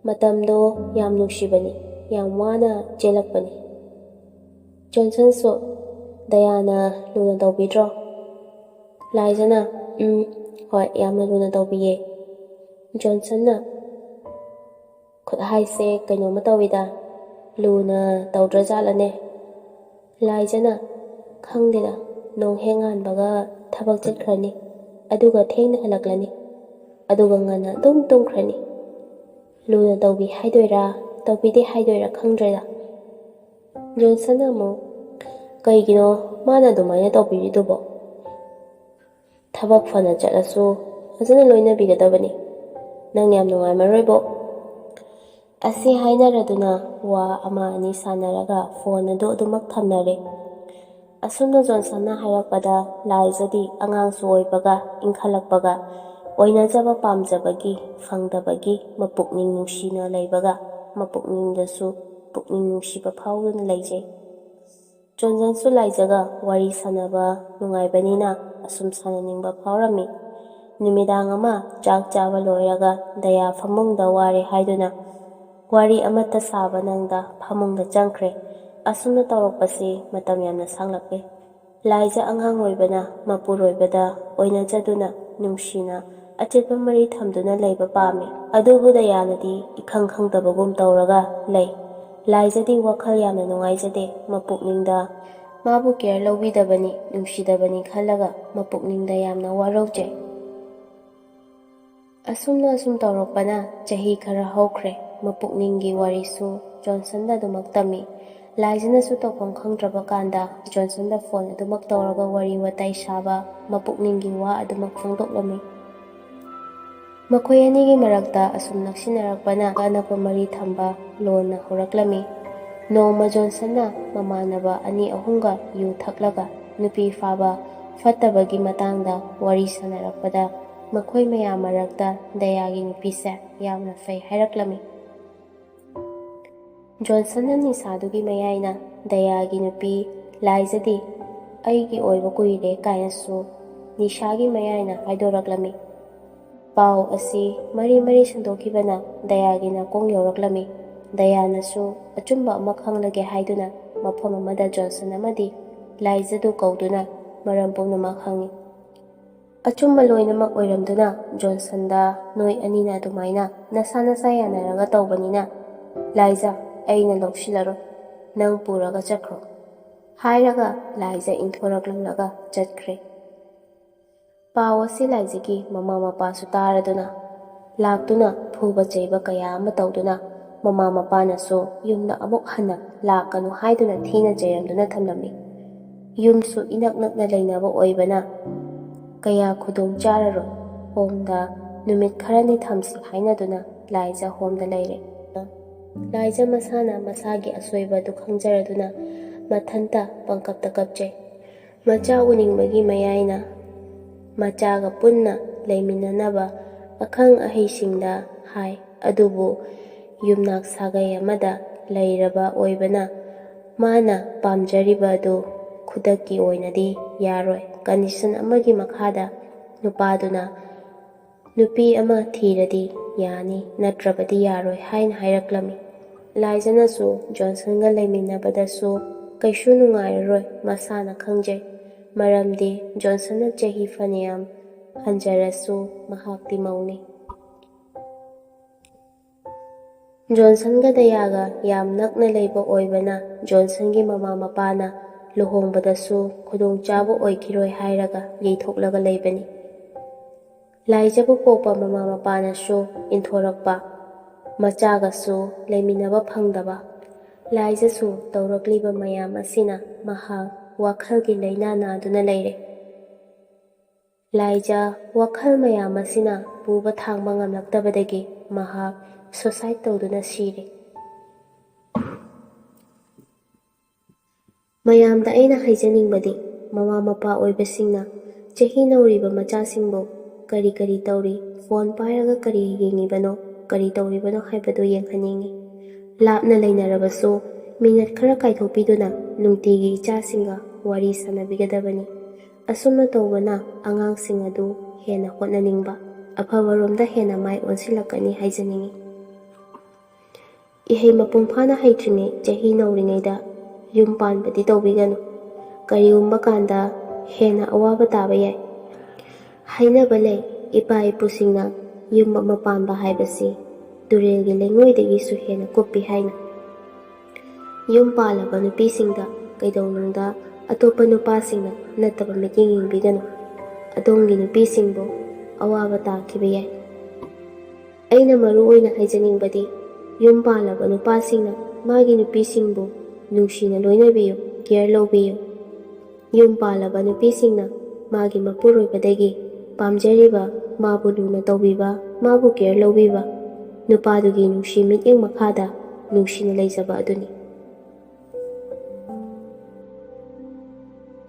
ꯃꯇꯝꯗꯣ ꯌꯥꯝ ꯅꯨꯡꯁꯤꯕꯅꯤ, ꯌꯥꯝ ꯋꯥꯅ ꯆꯦꯜꯂꯛꯄꯅꯤ꯫ ꯖꯣꯟꯁꯟꯁꯨ, "ꯗꯌꯥꯅ ꯂꯨꯅ ꯇꯧꯕꯤꯗ꯭ꯔꯣ?" ꯂꯥꯏꯖꯅ, ꯍꯣꯏ, ꯌꯥꯝꯅ ꯂꯨꯅ ꯇꯧꯕꯤꯌꯦ꯫ ꯖꯣꯟꯁꯟꯅ, "ꯈꯨꯠꯍꯥꯏꯁꯦ ꯀꯩꯅꯣꯝꯃ ꯇꯧꯏꯗ, ꯂꯨꯅ ꯇꯧꯗ꯭ꯔꯖꯥꯠꯂꯅꯦ?" ꯂꯥꯏꯖꯅ, "ꯈꯪꯗꯦꯗ, ꯅꯣꯡ ꯍꯦꯛ ꯉꯥꯟꯕꯒ ꯊꯕꯛ ꯆꯠꯈ꯭ꯔꯅꯤ, ꯑꯗꯨꯒ ꯊꯦꯡꯅ ꯍꯜꯂꯛꯂꯅꯤ, ꯑꯗꯨꯒ ꯉꯟꯅ ꯑꯗꯨꯝ ꯇꯨꯝꯈ꯭ꯔꯅꯤ꯫ ꯂꯨꯅ ꯇꯧꯕꯤ ꯍꯥꯏꯗꯣꯏꯔꯥ, ꯇꯧꯕꯤꯗꯦ ꯍꯥꯏꯗꯣꯏꯔꯥ ꯈꯪꯗ꯭ꯔꯦꯗ." ꯖꯣꯟꯁꯟꯅ ꯑꯃꯨꯛ, "ꯀꯩꯒꯤꯅꯣ ꯃꯥꯅ ꯑꯗꯨꯃꯥꯏꯅ ꯇꯧꯕꯤꯔꯤꯗꯨꯕꯣ? ꯊꯕꯛ ꯐꯅ ꯆꯠꯂꯁꯨ ꯐꯖꯅ ꯂꯣꯏꯅꯕꯤꯒꯗꯕꯅꯤ, ꯅꯪ ꯌꯥꯝ ꯅꯨꯡꯉꯥꯏꯃꯔꯣꯏꯕꯣ." ꯑꯁꯤ ꯍꯥꯏꯅꯔꯗꯨꯅ ꯋꯥ ꯑꯃ ꯑꯅꯤ ꯁꯥꯟꯅꯔꯒ ꯐꯣꯟ ꯑꯗꯨ ꯑꯗꯨꯃꯛ ꯊꯝꯅꯔꯦ꯫ ꯑꯁꯨꯝꯅ ꯖꯣꯟꯁꯟꯅ ꯍꯥꯏꯔꯛꯄꯗ ꯂꯥꯏꯖꯗꯤ ꯑꯉꯥꯡꯁꯨ ꯑꯣꯏꯕꯒ ꯏꯟꯈꯠꯂꯛꯄꯒ ꯑꯣꯏꯅꯖꯕ ꯄꯥꯝꯖꯕꯒꯤ ꯐꯪꯗꯕꯒꯤ ꯃꯄꯨꯛꯅꯤꯡ ꯅꯨꯡꯁꯤꯅ ꯂꯩꯕꯒ ꯃꯄꯨꯛꯅꯤꯡꯗꯁꯨ ꯄꯨꯛꯅꯤꯡ ꯅꯨꯡꯁꯤꯕ ꯐꯥꯎꯗꯨꯅ ꯂꯩꯖꯩ꯫ ꯖꯣꯟꯁꯟꯁꯨ ꯂꯥꯏꯖꯒ ꯋꯥꯔꯤ ꯁꯥꯟꯅꯕ ꯅꯨꯡꯉꯥꯏꯕꯅꯤꯅ ꯑꯁꯨꯝ ꯁꯥꯟꯅꯅꯤꯡꯕ ꯐꯥꯎꯔꯝꯃꯤ꯫ ꯅꯨꯃꯤꯗꯥꯡ ꯑꯃ ꯆꯥꯛ ꯆꯥꯕ ꯂꯣꯏꯔꯒ ꯗꯌꯥ ꯐꯃꯨꯡꯗ ꯋꯥꯔꯦ ꯍꯥꯏꯗꯨꯅ ꯋꯥꯔꯤ ꯑꯃꯠꯇ ꯁꯥꯕ ꯅꯪꯗ ꯐꯃꯨꯡꯗ ꯆꯪꯈ꯭ꯔꯦ꯫ ꯑꯁꯨꯝꯅ ꯇꯧꯔꯛꯄꯁꯤ ꯃꯇꯝ ꯌꯥꯝꯅ ꯁꯥꯡꯂꯛꯂꯦ꯫ ꯂꯥꯏꯖ ꯑꯉꯥꯡ ꯑꯣꯏꯕꯅ ꯃꯄꯨꯔꯣꯏꯕꯗ ꯑꯣꯏꯅꯖꯗꯨꯅ ꯅꯨꯡꯁꯤꯅ ꯑꯆꯦꯠꯄ ꯃꯔꯤ ꯊꯝꯗꯨꯅ ꯂꯩꯕ ꯄꯥꯝꯃꯤ꯫ ꯑꯗꯨꯕꯨ ꯗꯌꯥꯅꯗꯤ ꯏꯈꯪ ꯈꯪꯗꯕꯒꯨꯝ ꯇꯧꯔꯒ ꯂꯩ꯫ ꯂꯥꯏꯖꯗꯤ ꯋꯥꯈꯜ ꯌꯥꯝꯅ ꯅꯨꯡꯉꯥꯏꯖꯗꯦ꯫ ꯃꯄꯨꯛꯅꯤꯡꯗ ꯃꯥꯕꯨ ꯀꯦꯌꯔ ꯂꯧꯕꯤꯗꯕꯅꯤ, ꯅꯨꯡꯁꯤꯗꯕꯅꯤ ꯈꯜꯂꯒ ꯃꯄꯨꯛꯅꯤꯡꯗ ꯌꯥꯝꯅ ꯋꯥꯔꯧꯖꯩ꯫ ꯑꯁꯨꯝ ꯇꯧꯔꯛꯄꯅ ꯆꯍꯤ ꯈꯔ ꯍꯧꯈ꯭ꯔꯦ꯫ ꯃꯄꯨꯛꯅꯤꯡꯒꯤ ꯋꯥꯔꯤꯁꯨ ꯖꯣꯟꯁꯟꯗ ꯑꯗꯨꯃꯛ ꯇꯝꯃꯤ꯫ ꯂꯥꯏꯖꯅꯁꯨ ꯇꯧꯐꯝ ꯈꯪꯗ꯭ꯔꯕ ꯀꯥꯟꯗ ꯖꯣꯟꯁꯟꯗ ꯐꯣꯟ ꯑꯗꯨꯃꯛ ꯇꯧꯔꯒ ꯋꯥꯔꯤ ꯋꯥꯇꯥꯏ ꯁꯥꯕ, ꯃꯄꯨꯛꯅꯤꯡꯒꯤ ꯋꯥ ꯑꯗꯨꯃꯛ ꯐꯣꯡꯗꯣꯛꯂꯝꯃꯤ꯫ ꯃꯈꯣꯏ ꯑꯅꯤꯒꯤ ꯃꯔꯛꯇ ꯑꯁꯨꯝ ꯅꯛꯁꯤꯟꯅꯔꯛꯄꯅ ꯑꯅꯛꯄ ꯃꯔꯤ ꯊꯝꯕ ꯂꯣꯟꯅ ꯍꯧꯔꯛꯂꯝꯃꯤ꯫ ꯅꯣꯡꯃ ꯖꯣꯟꯁꯟꯅ ꯃꯃꯥꯟꯅꯕ ꯑꯅꯤ ꯑꯍꯨꯝꯒ ꯌꯨ ꯊꯛꯂꯒ ꯅꯨꯄꯤ ꯐꯥꯕ ꯐꯠꯇꯕꯒꯤ ꯃꯇꯥꯡꯗ ꯋꯥꯔꯤ ꯁꯥꯟꯅꯔꯛꯄꯗ ꯃꯈꯣꯏ ꯃꯌꯥꯝ ꯃꯔꯛꯇ ꯗꯌꯥꯒꯤ ꯅꯨꯄꯤꯁꯦ ꯌꯥꯝꯅ ꯐꯩ ꯍꯥꯏꯔꯛꯂꯝꯃꯤ꯫ ꯖꯣꯟꯁꯟꯅ ꯅꯤꯁꯥꯗꯨꯒꯤ ꯃꯌꯥꯏꯅ ꯗꯌꯥꯒꯤ ꯅꯨꯄꯤ ꯂꯥꯏꯖꯗꯤ ꯑꯩꯒꯤ ꯑꯣꯏꯕ ꯀꯨꯏꯔꯦ ꯀꯥꯏꯅꯁꯨ ꯅꯤꯁꯥꯒꯤ ꯃꯌꯥꯏꯅ ꯍꯥꯏꯗꯣꯔꯛꯂꯝꯃꯤ꯫ ꯄꯥꯎ ꯑꯁꯤ ꯃꯔꯤ ꯁꯟꯗꯣꯛꯈꯤꯕꯅ ꯗꯌꯥꯒꯤ ꯅꯥꯀꯣꯡ ꯌꯧꯔꯛꯂꯝꯃꯤ꯫ ꯗꯌꯥꯅꯁꯨ ꯑꯆꯨꯝꯕ ꯑꯃ ꯈꯪꯂꯒꯦ ꯍꯥꯏꯗꯨꯅ ꯃꯐꯝ ꯑꯃꯗ ꯖꯣꯟꯁꯟ ꯑꯃꯗꯤ ꯂꯥꯏꯖꯗꯨ ꯀꯧꯗꯨꯅ ꯃꯔꯝ ꯄꯨꯝꯅꯃꯛ ꯍꯪꯉꯤ꯫ ꯑꯆꯨꯝꯕ ꯂꯣꯏꯅꯃꯛ ꯑꯣꯏꯔꯝꯗꯨꯅ ꯖꯣꯟꯁꯟꯗ ꯅꯣꯏ ꯑꯅꯤꯅ ꯑꯗꯨꯃꯥꯏꯅ ꯅꯁꯥ ꯌꯥꯅꯔꯒ ꯇꯧꯕꯅꯤꯅ ꯂꯥꯏꯖ ꯑꯩꯅ ꯂꯧꯁꯤꯜꯂꯔꯣꯏ, ꯅꯪ ꯄꯨꯔꯒ ꯆꯠꯈ꯭ꯔꯣ ꯍꯥꯏꯔꯒ ꯂꯥꯏꯖ ꯏꯟꯊꯣꯔꯛꯂꯝꯂꯒ ꯆꯠꯈ꯭ꯔꯦ꯫ ꯄꯥꯎ ꯑꯁꯤ ꯂꯥꯏꯖꯒꯤ ꯃꯃꯥ ꯃꯄꯥꯁꯨ ꯇꯥꯔꯗꯨꯅ ꯂꯥꯛꯇꯨꯅ ꯐꯨꯕ ꯆꯩꯕ ꯀꯌꯥ ꯑꯃ ꯇꯧꯗꯨꯅ ꯃꯃꯥ ꯃꯄꯥꯅꯁꯨ ꯌꯨꯝꯗ ꯑꯃꯨꯛ ꯍꯟꯅ ꯂꯥꯛꯀꯅꯨ ꯍꯥꯏꯗꯨꯅ ꯊꯤꯅ ꯆꯩꯔꯝꯗꯨꯅ ꯊꯝꯂꯝꯃꯤ꯫ ꯌꯨꯝꯁꯨ ꯏꯅꯛ ꯅꯛꯅ ꯂꯩꯅꯕ ꯑꯣꯏꯕꯅ ꯀꯌꯥ ꯈꯨꯗꯣꯡ ꯆꯥꯔꯔꯣꯏ꯫ ꯍꯣꯝꯗ ꯅꯨꯃꯤꯠ ꯈꯔꯅꯤ ꯊꯝꯁꯤ ꯍꯥꯏꯅꯗꯨꯅ ꯂꯥꯏꯖ ꯍꯣꯝꯗ ꯂꯩꯔꯦ꯫ ꯂꯥꯏꯖ ꯃꯁꯥꯅ ꯃꯁꯥꯒꯤ ꯑꯁꯣꯏꯕꯗꯨ ꯈꯪꯖꯔꯗꯨꯅ ꯃꯊꯟꯇ ꯄꯪꯀꯞꯇ ꯀꯞꯆꯩ꯫ ꯃꯆꯥ ꯎꯅꯤꯡꯕꯒꯤ ꯃꯌꯥꯏꯅ ꯃꯆꯥꯒ ꯄꯨꯟꯅ ꯂꯩꯃꯤꯟꯅꯅꯕ ꯑꯈꯪ ꯑꯍꯩꯁꯤꯡꯗ ꯍꯥꯏ꯫ ꯑꯗꯨꯕꯨ ꯌꯨꯝꯅꯥꯛ ꯁꯥꯒꯩ ꯑꯃꯗ ꯂꯩꯔꯕ ꯑꯣꯏꯕꯅ ꯃꯥꯅ ꯄꯥꯝꯖꯔꯤꯕ ꯑꯗꯨ ꯈꯨꯗꯛꯀꯤ ꯑꯣꯏꯅꯗꯤ ꯌꯥꯔꯣꯏ꯫ ꯀꯟꯗꯤꯁꯟ ꯑꯃꯒꯤ ꯃꯈꯥꯗ ꯅꯨꯄꯥꯗꯨꯅ ꯅꯨꯄꯤ ꯑꯃ ꯊꯤꯔꯗꯤ ꯌꯥꯅꯤ, ꯅꯠꯇ꯭ꯔꯕꯗꯤ ꯌꯥꯔꯣꯏ ꯍꯥꯏꯅ ꯍꯥꯏꯔꯛꯂꯝꯃꯤ꯫ ꯂꯥꯏꯖꯅꯁꯨ ꯖꯣꯟꯁꯟꯒ ꯂꯩꯃꯤꯟꯅꯕꯗꯁꯨ ꯀꯩꯁꯨ ꯅꯨꯡꯉꯥꯏꯔꯔꯣꯏ ꯃꯁꯥꯅ ꯈꯪꯖꯩ꯫ ꯃꯔꯝꯗꯤ ꯖꯣꯟꯁꯟꯅ ꯆꯍꯤ ꯐꯅꯌꯥꯝ ꯍꯟꯖꯔꯁꯨ ꯃꯍꯥꯛꯇꯤ ꯃꯧꯅꯤ꯫ ꯖꯣꯟꯁꯟꯒ ꯗꯌꯥꯒ ꯌꯥꯝ ꯅꯛꯅ ꯂꯩꯕ ꯑꯣꯏꯕꯅ ꯖꯣꯟꯁꯟꯒꯤ ꯃꯃꯥ ꯃꯄꯥꯅ ꯂꯨꯍꯣꯡꯕꯗꯁꯨ ꯈꯨꯗꯣꯡꯆꯥꯕ ꯑꯣꯏꯈꯤꯔꯣꯏ ꯍꯥꯏꯔꯒ ꯌꯩꯊꯣꯛꯂꯒ ꯂꯩꯕꯅꯤ꯫ ꯂꯥꯏꯖꯕꯨ ꯄꯣꯛꯄ ꯃꯃꯥ ꯃꯄꯥꯅꯁꯨ ꯏꯟꯊꯣꯔꯛꯄ, ꯃꯆꯥꯒꯁꯨ ꯂꯩꯃꯤꯟꯅꯕ ꯐꯪꯗꯕ, ꯂꯥꯏꯖꯁꯨ ꯇꯧꯔꯛꯂꯤꯕ ꯃꯌꯥꯝ ꯑꯁꯤꯅ ꯃꯍꯥꯛ ꯋꯥꯈꯜꯒꯤ ꯂꯩꯅꯥ ꯅꯥꯗꯨꯅ ꯂꯩꯔꯦ꯫ ꯂꯥꯏꯖ ꯋꯥꯈꯜ ꯃꯌꯥꯝ ꯑꯁꯤꯅ ꯄꯨꯕ ꯊꯥꯡꯕ ꯉꯝꯂꯛꯇꯕꯗꯒꯤ ꯃꯍꯥꯛ ꯁꯨꯁꯥꯏꯗ ꯇꯧꯗꯨꯅ ꯁꯤꯔꯦ꯫ ꯃꯌꯥꯝꯗ ꯑꯩꯅ ꯍꯥꯏꯖꯅꯤꯡꯕꯗꯤ ꯃꯃꯥ ꯃꯄꯥ ꯑꯣꯏꯕꯁꯤꯡꯅ ꯆꯍꯤ ꯅꯧꯔꯤꯕ ꯃꯆꯥꯁꯤꯡꯕꯨ ꯀꯔꯤ ꯇꯧꯔꯤ, ꯐꯣꯟ パイꯔꯒ ꯀꯔꯤ ꯌꯦꯡꯉꯤꯕꯅꯣ, ꯀꯔꯤ ꯇꯧꯔꯤꯕꯅꯣ ꯍꯥꯏꯕꯗꯨ ꯌꯦꯡꯍꯟꯅꯤꯡꯉꯤ꯫ ꯂꯥꯞꯅ ꯂꯩꯅꯔꯕꯁꯨ ꯃꯤꯅꯠ ꯈꯔ ꯀꯥꯏꯊꯣꯛꯄꯤꯗꯨꯅ ꯅꯨꯡꯇꯤꯒꯤ ꯏꯆꯥꯁꯤꯡꯒ ꯋꯥꯔꯤ ꯁꯥꯟꯅꯕꯤꯒꯗꯕꯅꯤ꯫ ꯑꯁꯨꯝꯅ ꯇꯧꯕꯅ ꯑꯉꯥꯡꯁꯤꯡ ꯑꯗꯨ ꯍꯦꯟꯅ ꯍꯣꯠꯅꯅꯤꯡꯕ, ꯑꯐꯕꯔꯣꯝꯗ ꯍꯦꯟꯅ ꯃꯥꯏ ꯑꯣꯟꯁꯤꯜꯂꯛꯀꯅꯤ ꯍꯥꯏꯖꯅꯤꯡꯉꯤ꯫ ꯏꯍꯩ ꯃꯄꯨꯡ ꯐꯥꯅ ꯍꯩꯇ꯭ꯔꯤꯉꯩ, ꯆꯍꯤ ꯅꯧꯔꯤꯉꯩꯗ ꯌꯨꯝ ꯄꯥꯟꯕꯗꯤ ꯇꯧꯕꯤꯒꯅꯨ꯫ ꯀꯔꯤꯒꯨꯝꯕ ꯀꯥꯟꯗ ꯍꯦꯟꯅ ꯑꯋꯥꯕ ꯇꯥꯕ ꯌꯥꯏ꯫ ꯍꯥꯏꯅꯕ ꯂꯩ, ꯏꯄꯥ ꯏꯄꯨꯁꯤꯡꯅ ꯌꯨꯝ ꯑꯃ ꯄꯥꯟꯕ ꯍꯥꯏꯕꯁꯤ ꯇꯨꯔꯦꯜꯒꯤ ꯂꯩꯉꯣꯏꯗꯒꯤꯁꯨ ꯍꯦꯟꯅ ꯀꯨꯞꯄꯤ ꯍꯥꯏꯅ꯫ ꯌꯨꯝ ꯄꯥꯜꯂꯕ ꯅꯨꯄꯤꯁꯤꯡꯗ ꯀꯩꯗꯧꯅꯨꯡꯗ ꯑꯇꯣꯞꯄ ꯅꯨꯄꯥꯁꯤꯡꯅ ꯅꯠꯇꯕ ꯃꯤꯠꯌꯦꯡ ꯌꯦꯡꯕꯤꯒꯅꯨ꯫ ꯑꯗꯣꯝꯒꯤ ꯅꯨꯄꯤꯁꯤꯡꯕꯨ ꯑꯋꯥꯕ ꯇꯥꯈꯤꯕ ꯌꯥꯏ꯫ ꯑꯩꯅ ꯃꯔꯨ ꯑꯣꯏꯅ ꯍꯥꯏꯖꯅꯤꯡꯕꯗꯤ ꯌꯨꯝ ꯄꯥꯜꯂꯕ ꯅꯨꯄꯥꯁꯤꯡꯅ ꯃꯥꯒꯤ ꯅꯨꯄꯤꯁꯤꯡꯕꯨ ꯅꯨꯡꯁꯤꯅ ꯂꯣꯏꯅꯕꯤꯌꯨ, ꯀꯦꯌꯔ ꯂꯧꯕꯤꯌꯨ꯫ ꯌꯨꯝ ꯄꯥꯜꯂꯕ ꯅꯨꯄꯤꯁꯤꯡꯅ ꯃꯥꯒꯤ ꯃꯄꯨꯔꯣꯏꯕꯗꯒꯤ ꯄꯥꯝꯖꯔꯤꯕ ꯃꯥꯕꯨ ꯂꯨꯅ ꯇꯧꯕꯤꯕ, ꯃꯥꯕꯨ ꯀꯦꯌꯔ ꯂꯧꯕꯤꯕ, ꯅꯨꯄꯥꯗꯨꯒꯤ ꯅꯨꯡꯁꯤ ꯃꯤꯠꯌꯦꯡ ꯃꯈꯥꯗ ꯅꯨꯡꯁꯤꯅ ꯂꯩꯖꯕ ꯑꯗꯨꯅꯤ꯫